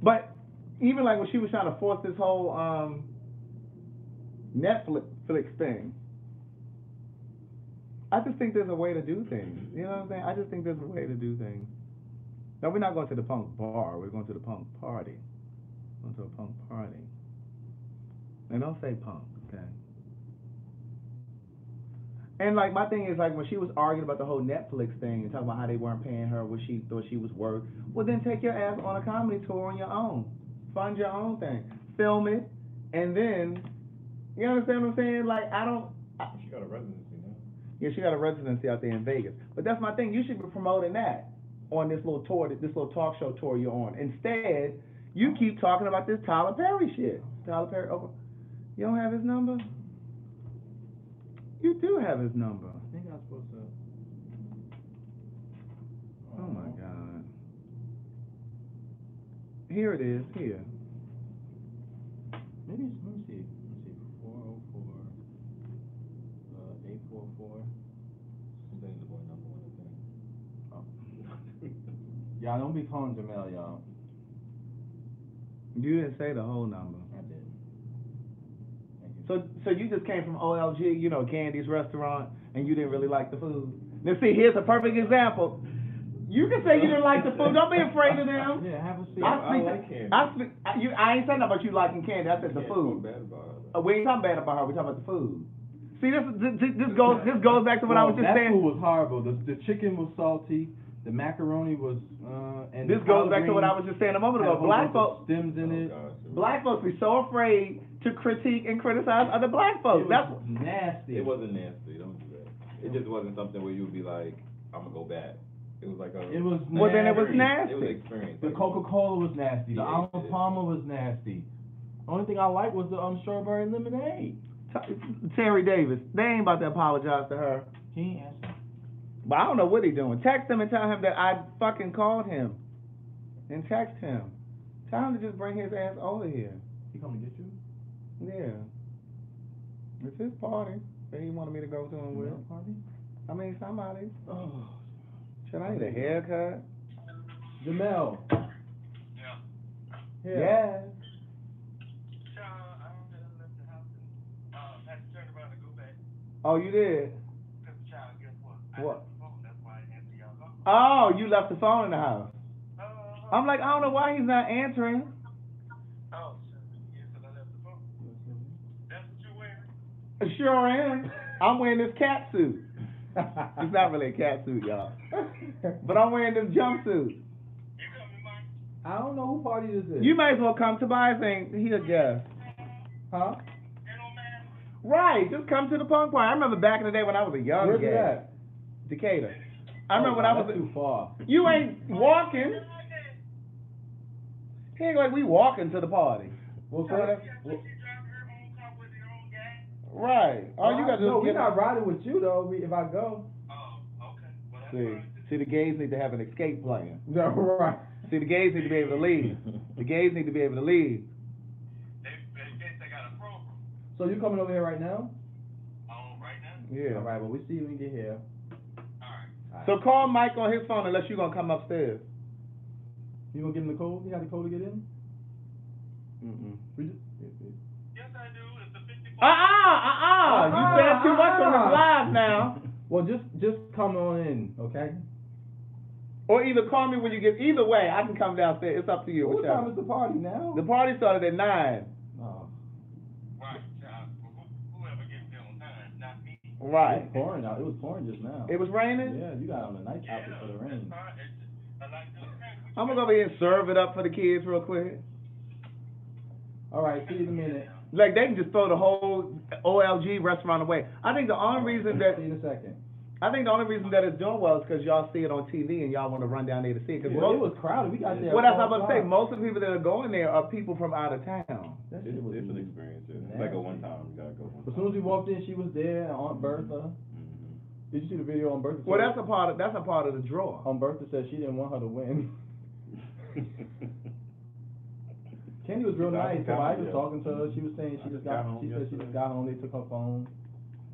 But even like when she was trying to force this whole Netflix thing, I just think there's a way to do things. You know what I'm saying? I just think there's a way to do things. No, we're not going to the punk bar. We're going to the punk party. Going to a punk party. And don't say punk, okay? And like my thing is like when she was arguing about the whole Netflix thing and talking about how they weren't paying her what she thought she was worth, well then take your ass on a comedy tour on your own. Fund your own thing. Film it, and then, you understand what I'm saying? Like She got a residency now. Yeah, she got a residency out there in Vegas. But that's my thing. You should be promoting that on this little tour, this little talk show tour you're on. Instead, you keep talking about this Tyler Perry shit. Tyler Perry, you don't have his number? You do have his number. I think I'm supposed to. Oh my God. Here it is. Here. Maybe it's, let me see. 404 844. That is the boy number one, I think. Oh. Y'all don't be calling Jamel, y'all. You didn't say the whole number. I did. So you just came from OLG, you know, Kandi's restaurant, and you didn't really like the food. Now see, here's a perfect example. You can say you didn't like the food. Don't be afraid of them. Yeah, have a seat. I like Kandi. I ain't saying nothing about you liking Kandi. I said the food. We ain't talking bad about her. We talking about the food. See, this goes back to what I was just saying. That food was horrible. The chicken was salty. The macaroni was and this goes back to what I was just saying a moment ago. Black folks stems in it. Black folks be so afraid to critique and criticize other black folks. It was nasty. It wasn't nasty. Don't do that. It just wasn't something where you would be like, I'm gonna go back. It was like a. It was nasty. Well, then it was nasty. It was experience. The Coca-Cola was nasty. The Yeah, Arnold Palmer was nasty. The only thing I liked was the strawberry lemonade. Terry Davis, they ain't about to apologize to her. He ain't answer. But I don't know what he doing. Text him and tell him that I fucking called him. And text him. Tell him to just bring his ass over here. He come to get you? Yeah. It's his party that he wanted me to go to him with. Your party? I mean, somebody. Oh. Should I need a haircut? Jamel. Yeah. Yeah. I left the house and had to turn around and go back. Oh, you did? Because child, guess what? What? I left the phone, that's why I answered y'all call. Oh, you left the phone in the house. I'm like, I don't know why he's not answering. Oh, yes, and I left the phone. That's what you're wearing? Sure am. I'm wearing this cat suit. It's not really a cat suit, y'all. But I'm wearing this jumpsuit. You coming, Mike? I don't know who party this is. You might as well come. Tobias ain't he a guest. Huh? It don't matter. Right, just come to the punk party. I remember back in the day when I was a young Where's guy. it at? Decatur. I remember when I was that's too far. You ain't walking. He ain't like we walking to the party. Well, You first, driving your own car with your own gas? Right. All you gotta do no, is we're get not riding with you though. If I go. Oh, okay. Well, that's fine. See, the gays need to have an escape plan. No, right. See, the gays need to be able to leave. The gays need to be able to leave. They got a program. So you coming over here right now? Right now? Yeah. All right. Well, we see you when you get here. All right. So call Mike on his phone unless you're gonna come upstairs. You gonna give him the code? You got the code to get in? Mm-mm. Yes, I do. It's the 54. You said too much on this live now. Well, just come on in, okay? Or either call me when you get. Either way, I can come downstairs. It's up to you. What whichever. time is the party now? The party started at 9. Oh. Right, child. Whoever gets there on time, not me. Right. It was pouring out. It was pouring just now. It was raining. Yeah, you got on a nice outfit for the rain. That's fine. I like to I'm gonna go over here and serve it up for the kids real quick. All right, see you in a minute. Like they can just throw the whole OLG restaurant away. I think the only reason that See you in a second. that it's doing well is because y'all see it on TV and y'all want to run down there to see it. Cause Well, it was crowded. We got there. Well, that's what I'm at about to say. 4 o'clock. Most of the people that are going there are people from out of town. That It's shit was an experience. It's like a one time. You gotta go. As soon as we walked in, she was there. And Aunt Bertha. Mm-hmm. Did you see the video on Bertha? Well, that's a part of the draw. Aunt Bertha said she didn't want her to win. Kenny was real nice. So I was talking to her. She was saying she said she just got home. They took her phone.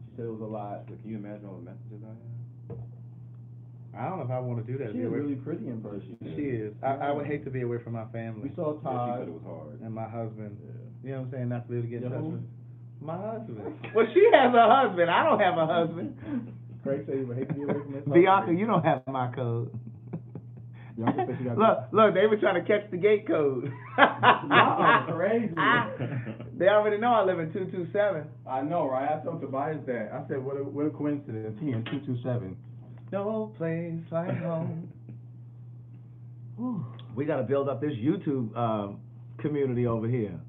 She said it was a lot. Can you imagine all the messages I have? I don't know if I want to do that. She is really pretty in person. She is. I would hate to be away from my family We saw Yeah, she Todd. said it was hard. and my husband. Yeah. You know what I'm saying? Not to be able to get in Your touch who? with my husband. Well, she has a husband. I don't have a husband. Craig said he would hate to be away from his Bianca, you don't have my code. Bianca said she got Look, they were trying to catch the gate code. Y'all crazy. They already know I live in 227. I know, right? I told Tobias that. I said, what a coincidence. He in 227. No place like home. We got to build up this YouTube community over here.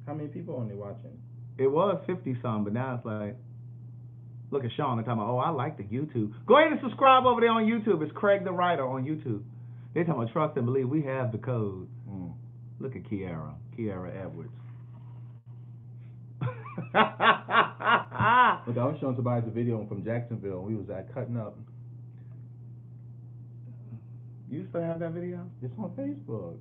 How many people on there watching? It was 50 some, but now it's like, look at Sean and talking about, oh, I like the YouTube. Go ahead and subscribe over there on YouTube. It's Craig the Writer on YouTube. They're talking about trust and believe. We have the code. Look at Kiara Edwards. Look, I was showing Tobias a video from Jacksonville. We was cutting up. You still have that video? It's on Facebook.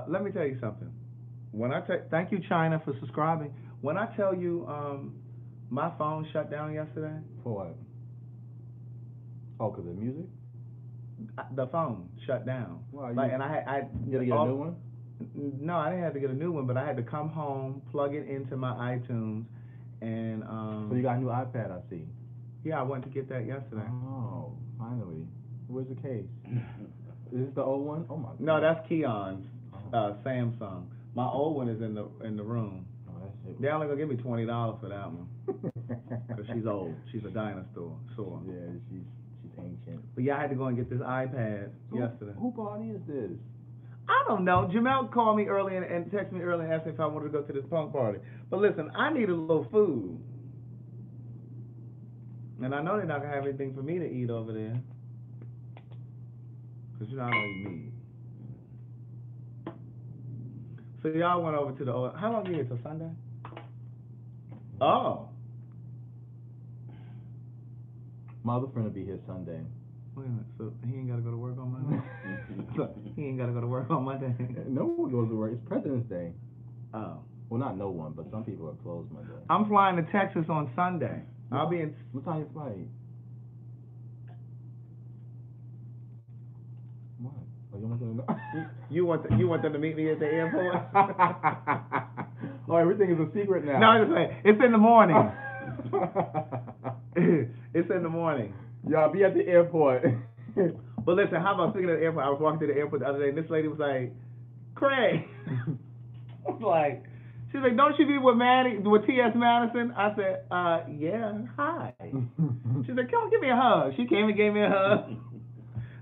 Let me tell you something. When I thank you, China, for subscribing. When I tell you, my phone shut down yesterday. For what? Oh, because of music? The phone shut down. Well, like, and I you had to get a new one? No, I didn't have to get a new one, but I had to come home, plug it into my iTunes, and So you got a new iPad, I see. Yeah, I went to get that yesterday. Oh, finally. Where's the case? Is this the old one? Oh my God. No, that's Keon's Samsung. My old one is in the room. Oh, that shit. They're only gonna give me $20 for that one. Cause she's old. She's a dinosaur. So. Yeah, she's ancient. But yeah, I had to go and get this iPad yesterday. Who party is this? I don't know. Jamel called me early and texted me early and asked me if I wanted to go to this punk party. But listen, I need a little food. And I know they're not gonna have anything for me to eat over there, cause you know I don't eat meat. So y'all went over to the old. How long you here till Sunday? Oh. My other friend will be here Sunday. Wait a minute. So he ain't gotta go to work on Monday. He ain't gotta go to work on Monday. No one goes to work. It's President's Day. Oh. Well, not no one, but some people are closed Monday. I'm flying to Texas on Sunday. I'll be in. What time your flight? What? Oh, you want them to know? You want them to meet me at the airport? Oh, everything is a secret now. No, I'm just saying. It's in the morning. It's in the morning. Y'all be at the airport. But listen, how about speaking of the airport? I was walking to the airport the other day, and this lady was like, "Craig," I was like, she's like, "Don't you be with T.S. Madison?" I said, "Yeah, hi." She's like, "Come give me a hug." She came and gave me a hug.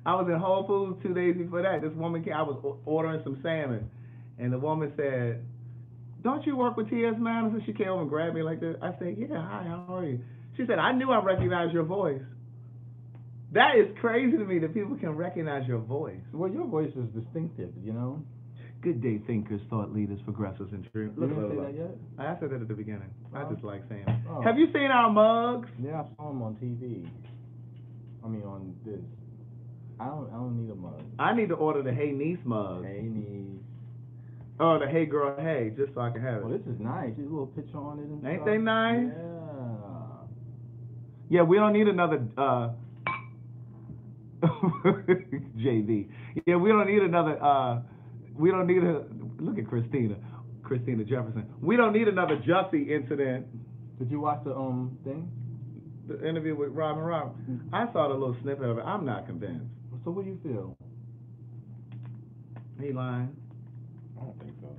I was in Whole Foods 2 days before that. This woman came. I was ordering some salmon, and the woman said, "Don't you work with T.S. Madison?" She came over and grabbed me like this. I said, "Yeah, hi, how are you?" She said, "I knew I recognized your voice." That is crazy to me that people can recognize your voice. Well, your voice is distinctive, you know? Good day, thinkers, thought leaders, progressives, and dreamers. You didn't say that yet? I said that at the beginning. I just like saying it. Oh. Have you seen our mugs? Yeah, I saw them on TV. I mean, on this. I don't need a mug. I need to order the Hey Niece mug. Hey niece. Oh, the Hey Girl Hey, just so I can have it. Well, this is nice. There's a little picture on it and Ain't stuff. they nice? Yeah. Yeah, we don't need another JV. Yeah, we don't need another look at Christina Jefferson. We don't need another Jussie incident. Did you watch the thing? The interview with Robin. I saw the little snippet of it. I'm not convinced. So what do you feel? He lying. I don't think so.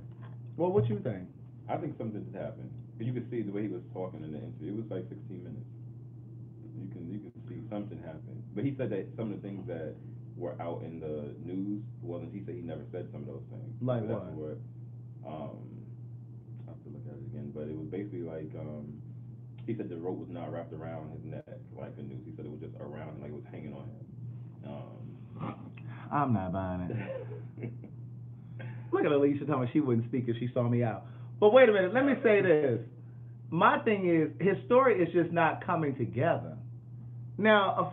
Well, what you think? I think something did happen. You could see the way he was talking in the interview. It was like 16 minutes. You can see something happened. But he said that some of the things that were out in the news wasn't. He said he never said some of those things. Like so what? I have to look at it again. But it was basically like he said the rope was not wrapped around his neck like the news. He said it was just around him, like it was hanging on him. I'm not buying it. Look at Alicia telling me she wouldn't speak if she saw me out. But wait a minute, let me say this. My thing is, his story is just not coming together. Now,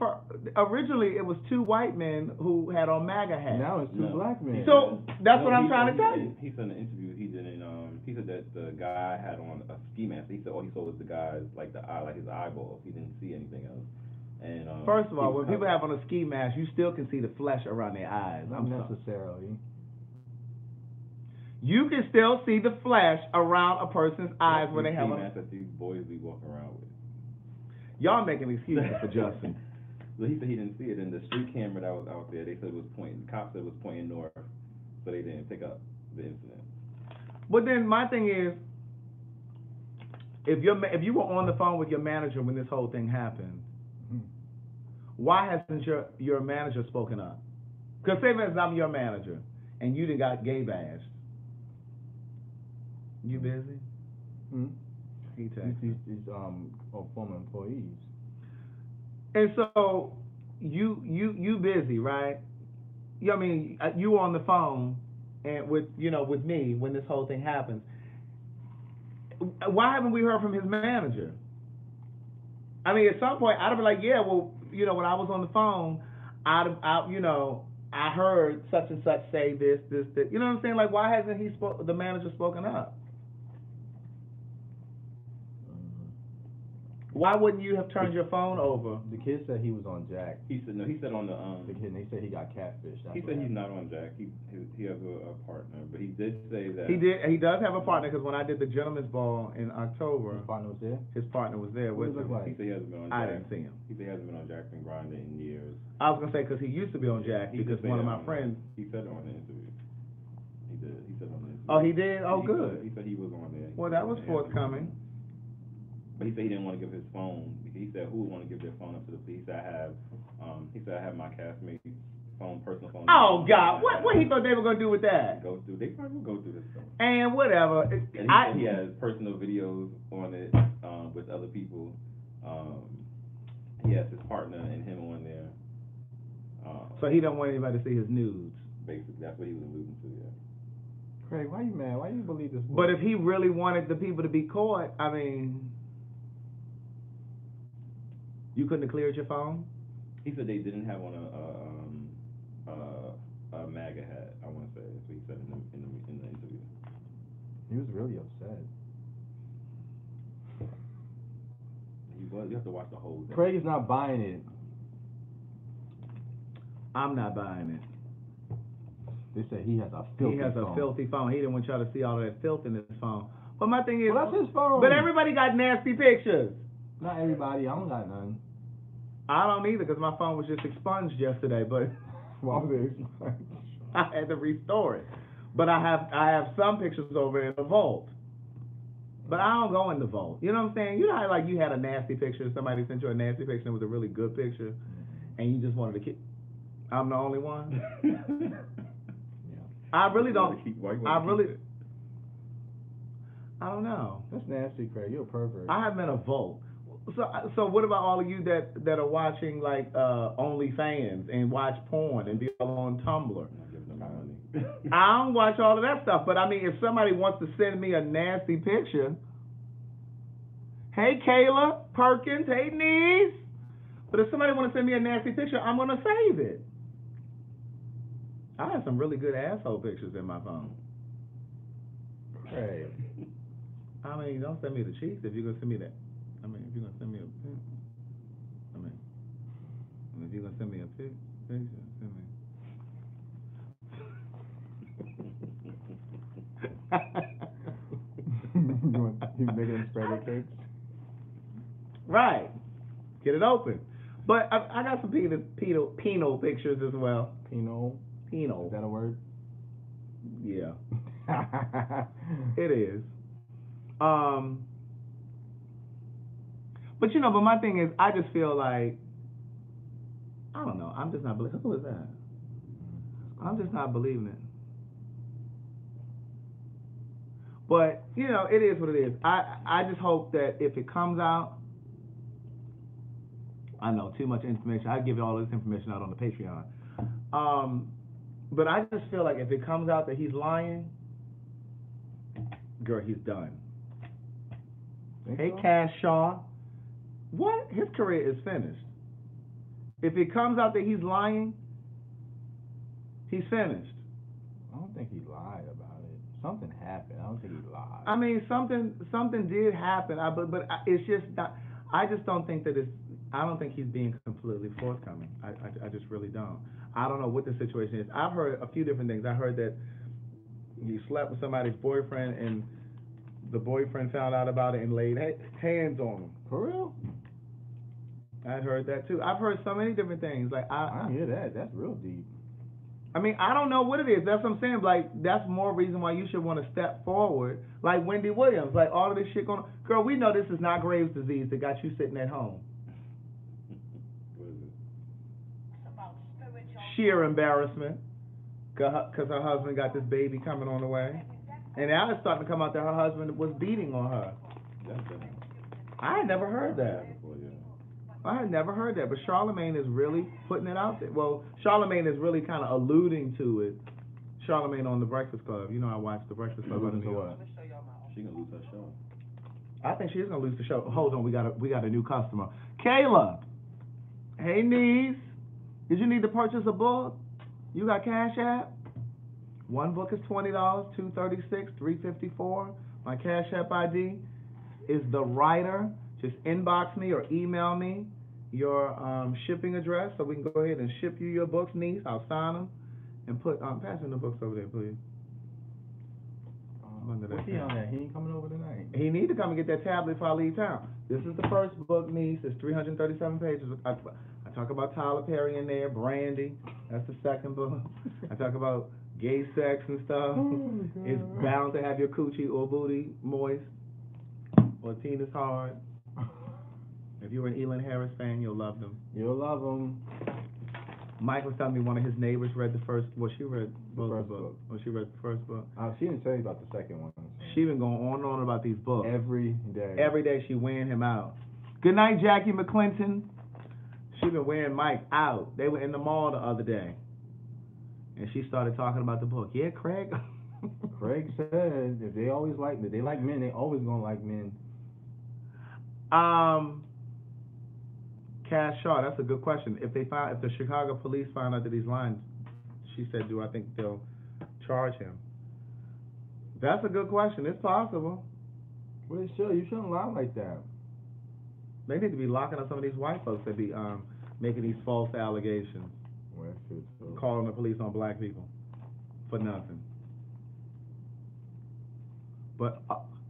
originally it was 2 white men who had on MAGA hats. Now it's 2 black men. So that's what I'm trying to tell you. He said in the interview he didn't. He said that the guy had on a ski mask. He said all he saw was the guy's like the eye, like his eyeballs. He didn't see anything else. And first of all, when people have on a ski mask, you still can see the flesh around their eyes. Not necessarily. You can still see the flesh around a person's eyes when they have a that these boys be walking around with. Y'all making excuses for Justin. So he said he didn't see it in the street camera that was out there. They said it was pointing. The cops said it was pointing north, so they didn't pick up the incident. But then my thing is, if you were on the phone with your manager when this whole thing happened, why hasn't your manager spoken up? Because say for instance, I'm your manager and you done got gay bashed. You busy? He texted. These former employees. And so you busy, right? You know, I mean, you were on the phone and with me when this whole thing happens. Why haven't we heard from his manager? I mean, at some point I'd have been like, yeah, well, when I was on the phone, I heard such and such say this. You know what I'm saying? Like, why hasn't the manager spoken up? Why wouldn't you have turned your phone over? The kid said he was on Jack. He said no. He said on the The kid, they said he got catfish. He said he's not on Jack. He has a partner, but he did say that he does have a partner because when I did the gentleman's ball in October, his partner was there. His partner was there with him. He said he hasn't been on Jack. I didn't see him. He said he hasn't been on Jack and Grindr in years. I was gonna say because he used to be on Jack because one of my friends. He said it on the interview. He did. He said on the interview. Oh, he did. Oh, good. He said he was on there. Well, that was forthcoming. But he said he didn't want to give his phone. He said, "Who would want to give their phone up to the police?" I have my castmate's personal phone. Oh God, what he thought they were gonna do with that? They probably will go through this stuff. And whatever. And he has personal videos on it with other people. he has his partner and him on there. So he don't want anybody to see his nudes. Basically, that's what he was alluding to. Yeah. Craig, why you mad? Why you believe this? But if he really wanted the people to be caught, I mean, you couldn't have cleared your phone. He said they didn't have on a MAGA hat. I want to say that's what he said in the interview. He was really upset. He was. You have to watch the whole thing. Craig is not buying it. I'm not buying it. They said he has a filthy phone. He has a filthy phone. He didn't want y'all to see all of that filth in his phone. But my thing is, well, that's his phone. But everybody got nasty pictures. Not everybody. I don't got none. I don't either because my phone was just expunged yesterday. But Why was it expunged? I had to restore it. But I have some pictures over in the vault. But I don't go in the vault. You know what I'm saying? You know how like you had a nasty picture, somebody sent you a nasty picture and it was a really good picture, and you just wanted to keep. I'm the only one. Yeah. I really don't. I don't know. That's nasty, Craig. You're a pervert. I have been a vault. So what about all of you that are watching like OnlyFans and watch porn and be all on Tumblr? I don't watch all of that stuff, but I mean, if somebody wants to send me a nasty picture, hey Kayla Perkins, hey niece. But if somebody wants to send me a nasty picture, I'm gonna save it. I have some really good asshole pictures in my phone. Hey. I mean, don't send me the cheeks if you're gonna send me that. I mean, if you're gonna send me a pic. I mean, if you're gonna send me a picture, send me. You making them spread their cakes? Right. Get it open. But I got some penal pictures as well. Penal? Penal. Is that a word? Yeah. It is. But but my thing is, I just feel like, I don't know, I'm just not believing. Who is that? I'm just not believing it. But, it is what it is. I just hope that if it comes out, I know, too much information. I give all this information out on the Patreon. But I just feel like if it comes out that he's lying, girl, he's done. Hey, Cash Shaw. What? His career is finished. If it comes out that he's lying, he's finished. I don't think he lied about it. Something happened. I don't think he lied. I mean, something did happen. But it's just not. I just don't think that it's. I don't think he's being completely forthcoming. I just really don't. I don't know what the situation is. I've heard a few different things. I heard that he slept with somebody's boyfriend and the boyfriend found out about it and laid hands on him. For real? I heard that too. I've heard so many different things. Like I hear that. That's real deep. I mean, I don't know what it is. That's what I'm saying. Like, that's more reason why you should want to step forward. Like Wendy Williams. Like, all of this shit going on. Girl, we know this is not Graves' disease that got you sitting at home. Sheer embarrassment. Because her husband got this baby coming on the way. And now it's starting to come out that her husband was beating on her. I had never heard that. I had never heard that. But Charlamagne is really putting it out there. Well, Charlamagne is really kind of alluding to it. Charlamagne on The Breakfast Club. You know, I watched The Breakfast Club. Alluding to what? She gonna lose her show. I think she is gonna lose the show. Hold on, we got a new customer. Kayla. Hey, niece. Did you need to purchase a book? You got Cash App? One book is $20, $236, $354. My Cash App ID is TheWriter. Just inbox me or email me your shipping address so we can go ahead and ship you your books, niece. I'll sign them and put pass me the books over there, please. What's he on that? He ain't coming over tonight. He need to come and get that tablet before I leave town. This is the first book, niece. It's 337 pages. I talk about Tyler Perry in there, Brandy. That's the second book. I talk about gay sex and stuff. Oh, it's bound to have your coochie or booty moist or Tina's hard. If you're an Elin Harris fan, you'll love them. You'll love them. Mike was telling me one of his neighbors read the first. Well, she read both the books. Well, she read the first book. She didn't tell you about the second one. She been going on and on about these books every day. Every day she weighing him out. Good night, Jackie McClinton. She been wearing Mike out. They were in the mall the other day, and she started talking about the book. Yeah, Craig. Craig said if they like men, they always gonna like men. Cash Shaw, that's a good question. If the Chicago police find out that he's lying, she said, do I think they'll charge him? That's a good question. It's possible. Well, you shouldn't lie like that. They need to be locking up some of these white folks that be making these false allegations, Well, that's true, so. calling the police on black people for nothing. But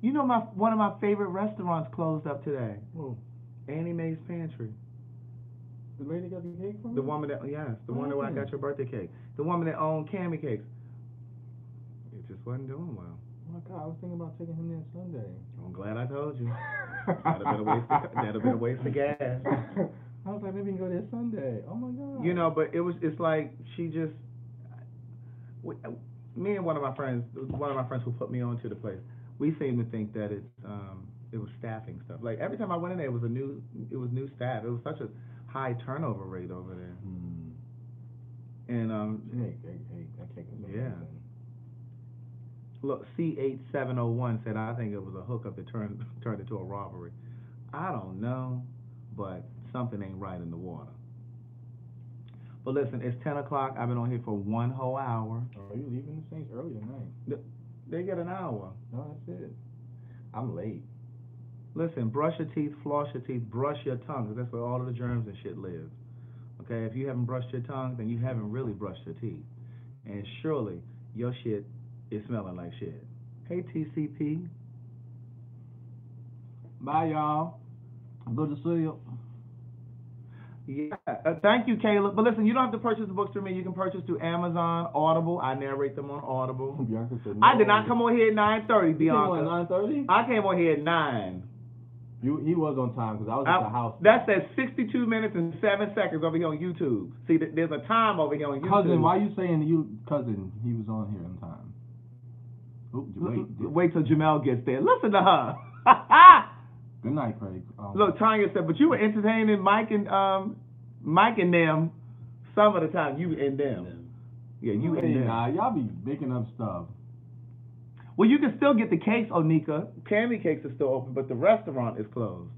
you know, one of my favorite restaurants closed up today. Oh. Annie Mae's Pantry. The lady got the cake from The you? woman that the one where I got your birthday cake. The woman that owned Cammy Cakes. It just wasn't doing well. Oh my God, I was thinking about taking him there Sunday. I'm glad I told you. That'd have been a waste of gas. I was like, maybe we can go there Sunday. Oh my God. You know, but it's like she just. Me and one of my friends who put me onto the place, we seem to think that it was staffing stuff. Like every time I went in there, it was new staff. It was such a high turnover rate over there. And that cake is amazing. yeah. Look, C8701 said, I think it was a hookup that turned into a robbery. I don't know, but something ain't right in the water. But listen, it's 10 o'clock. I've been on here for 1 whole hour. Oh, you leaving the Saints early tonight? They get an hour. No, that's it. I'm late. Listen, brush your teeth, floss your teeth, brush your tongue, 'cause that's where all of the germs and shit live. Okay, if you haven't brushed your tongue, then you haven't really brushed your teeth. And surely your shit is smelling like shit. Hey, TCP. Bye, y'all. Good to see you. Yeah, thank you, Caleb. But listen, you don't have to purchase the books through me. You can purchase through Amazon, Audible. I narrate them on Audible. Bianca said no. I did not come on here at 9:30, Bianca. You came on at 9:30? I came on here at 9. He was on time because I was at the house. That says 62 minutes and 7 seconds over here on YouTube. See, there's a time over here on YouTube. Cousin, why you saying cousin? He was on here on time. Wait till Jamel gets there. Listen to her. Good night, Craig. Look, Tanya said, but you were entertaining Mike and them some of the time. You and them. Yeah, you and them. Nah, y'all be making up stuff. Well, you can still get the cakes, Onika. Cammy Cakes are still open, but the restaurant is closed.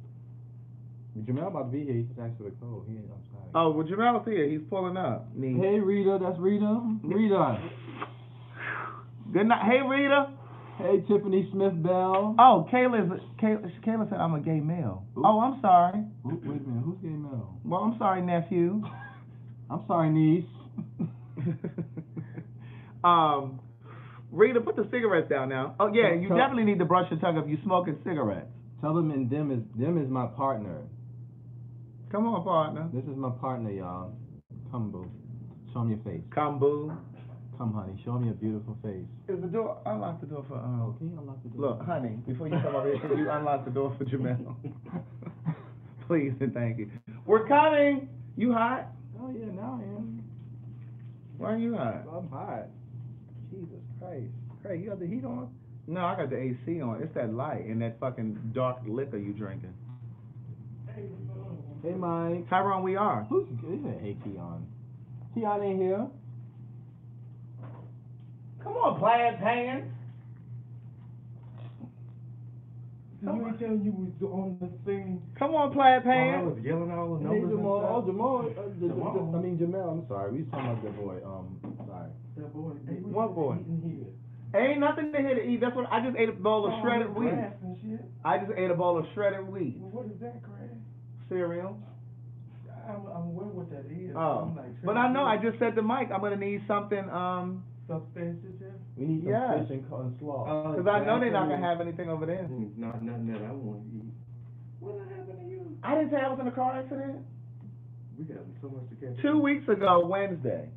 Jamel about to be here. He just asked for the code. He ain't outside. Oh, well, Jamel's here. He's pulling up. Hey, Rita. That's Rita. Rita. Good night. Hey, Rita. Hey, Tiffany Smith-Bell. Oh, Kayla said I'm a gay male. Ooh. Oh, I'm sorry. Wait a minute. Who's gay male? Well, I'm sorry, nephew. I'm sorry, niece. Rita, put the cigarettes down now. Oh, yeah, you definitely need to brush your tongue if you're smoking cigarettes. Tell them and them is my partner. Come on, partner. This is my partner, y'all. Come, boo. Show me your face. Come, boo. Come, honey. Show me your beautiful face. Is the door? Unlock the door for. Can you unlock the door? Look, honey, before you come over here, can you unlock the door for Jamel? Please and thank you. We're coming. You hot? Oh yeah, now I am. Why are you hot? I'm hot. Jesus Christ. Craig, you got the heat on? No, I got the AC on. It's that light and that fucking dark liquor you drinking. Hey, Mike. Tyrone, we are. Who's that? Hey, Keon. Keon ain't here. Come on, plaid pants. You ain't telling you was on the thing. Come on, plaid I pants. was yelling all the Hey, numbers. Jamal. Jamal. I mean, Jamel. I'm sorry. We was talking about that boy. Sorry. That boy. Hey, What boy? Here? Ain't nothing to hit to eat. That's what I just ate a bowl of shredded wheat. And shit. I just ate a bowl of shredded wheat. Well, what is that, Craig? Cereal. I'm aware what that is. Oh, I'm like, but I know. I just said to Mike, I'm gonna need something. Substances. We need some Yeah. fish and slaw. Because I know they're not gonna have anything over there. Not nothing that I want to eat. What happened to you? I didn't say I was in a car accident. We got so much to catch. 2 weeks ago, Wednesday,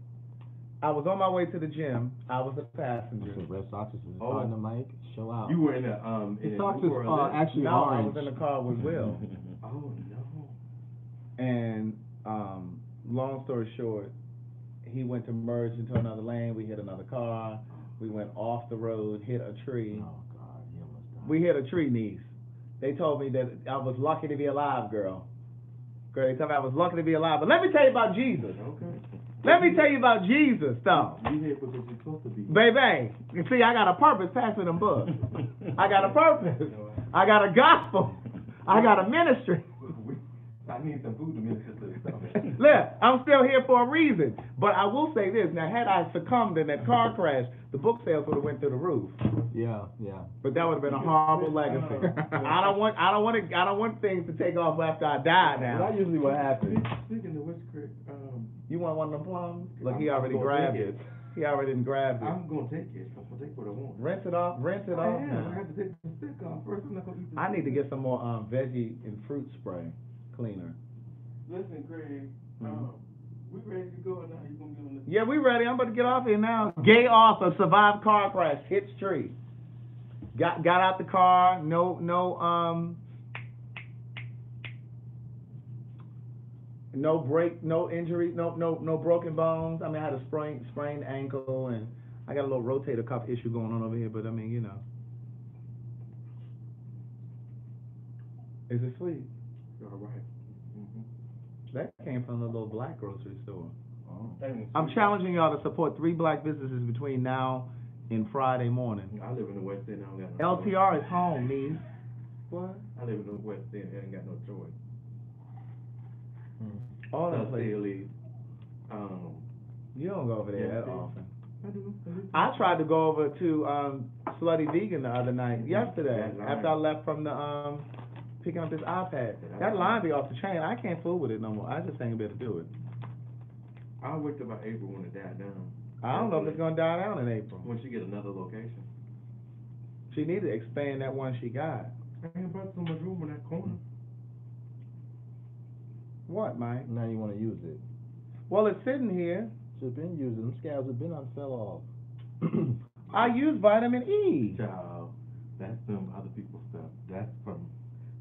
I was on my way to the gym. I was a passenger. Some Red Sox is Oh. on the mic. Show out. You were in a The Sox is actually No, orange. I was in the car with Will. Oh no. And long story short, he went to merge into another lane. We hit another car. We went off the road, hit a tree. Oh God, he almost died. We hit a tree, niece. They told me that I was lucky to be alive, girl. Great. I was lucky to be alive. But let me tell you about Jesus. Okay. Let me tell you about Jesus, though. You here because you're supposed to be. Baby, you see, I got a purpose passing them books. I got a purpose. I got a gospel. I got a ministry. I need some food to minister to the stomach. Look, I'm still here for a reason. But I will say this. Now, had I succumbed in that car crash, the book sales would have went through the roof. Yeah. But that would have been a horrible legacy. I don't want things to take off after I die now. That's usually what happens. Speaking of which, Craig, you want one of them plums? Look, he already grabbed it. He already didn't grab it. I'm gonna take it. I'm gonna take what I want. Rinse it off. I have to take the stick off first. I'm not gonna eat the I need to get some more veggie and fruit spray cleaner. Listen, Craig. We ready to go now? You gonna be on the? Yeah, we ready. I'm about to get off here now. Gay author survived car crash, hits tree. Got out the car. No break, no injuries, no broken bones. I mean, I had a sprained ankle, and I got a little rotator cuff issue going on over here. But I mean, you know, is it sweet? All right. That came from the little black grocery store. Oh. I'm challenging y'all to support 3 black businesses between now and Friday morning. I live in the West End. I don't got no LTR is home, niece. What? I live in the West End. I ain't got no choice. All that places. You don't go over there that often. I do. I tried to go over to Slutty Vegan the other night, yesterday, after I left from the picking up this iPad. That line be off the chain. I can't fool with it no more. I just ain't able to do it. I'll wait till about April when it died down. I don't know if it's gonna die down in April. When she get another location. She need to expand that one she got. I ain't about so much room in that corner. What, Mike? Now you want to use it. Well, it's sitting here. Should have been using them. Scabs have been fell off. I use vitamin E. Child, that's some other people's stuff. That's from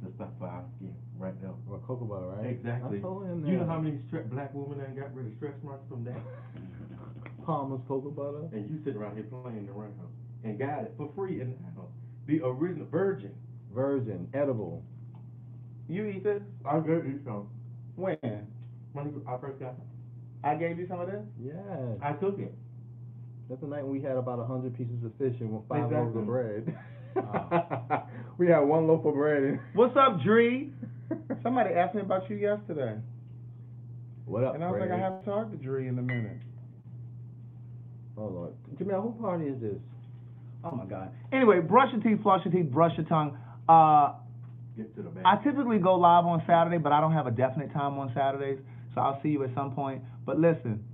the stuff for our skin right now. Well, cocoa butter, right? Exactly. I told him You know that. how many black women ain't got rid of stretch marks from that? Palmer's cocoa butter. And you sit around here playing around and got it for free in the house. The original virgin. Virgin, edible. You eat this? I gave you some. When? When I first got it. I gave you some of this? Yes. I took it. That's the night when we had about 100 pieces of fish and 5 loaves Exactly. of bread. We had 1 loaf of bread. And What's up, Dree? Somebody asked me about you yesterday. What up, And I was Fred? like, I haven't talked to Dree in a minute. Oh, Lord. Jamel, who party is this? Oh, my God. Anyway, brush your teeth, floss your teeth, brush your tongue. Get to the bag. I typically go live on Saturday, but I don't have a definite time on Saturdays, so I'll see you at some point. But listen,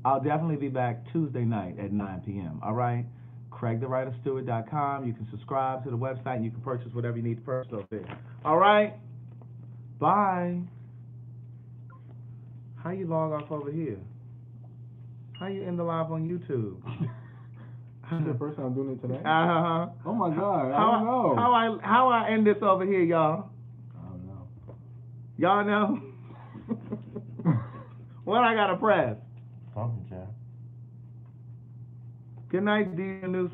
I'll definitely be back Tuesday night at 9 p.m., all right? CraigTheWriterStewart.com. You can subscribe to the website, and you can purchase whatever you need to purchase over there. All right? Bye. How you log off over here? How you end the live on YouTube? This is the first time I'm doing it tonight? Uh-huh. Oh, my God. I don't know. How I end this over here, y'all? I don't know. Y'all know? What I gotta press? Something, child. Good night, D. News.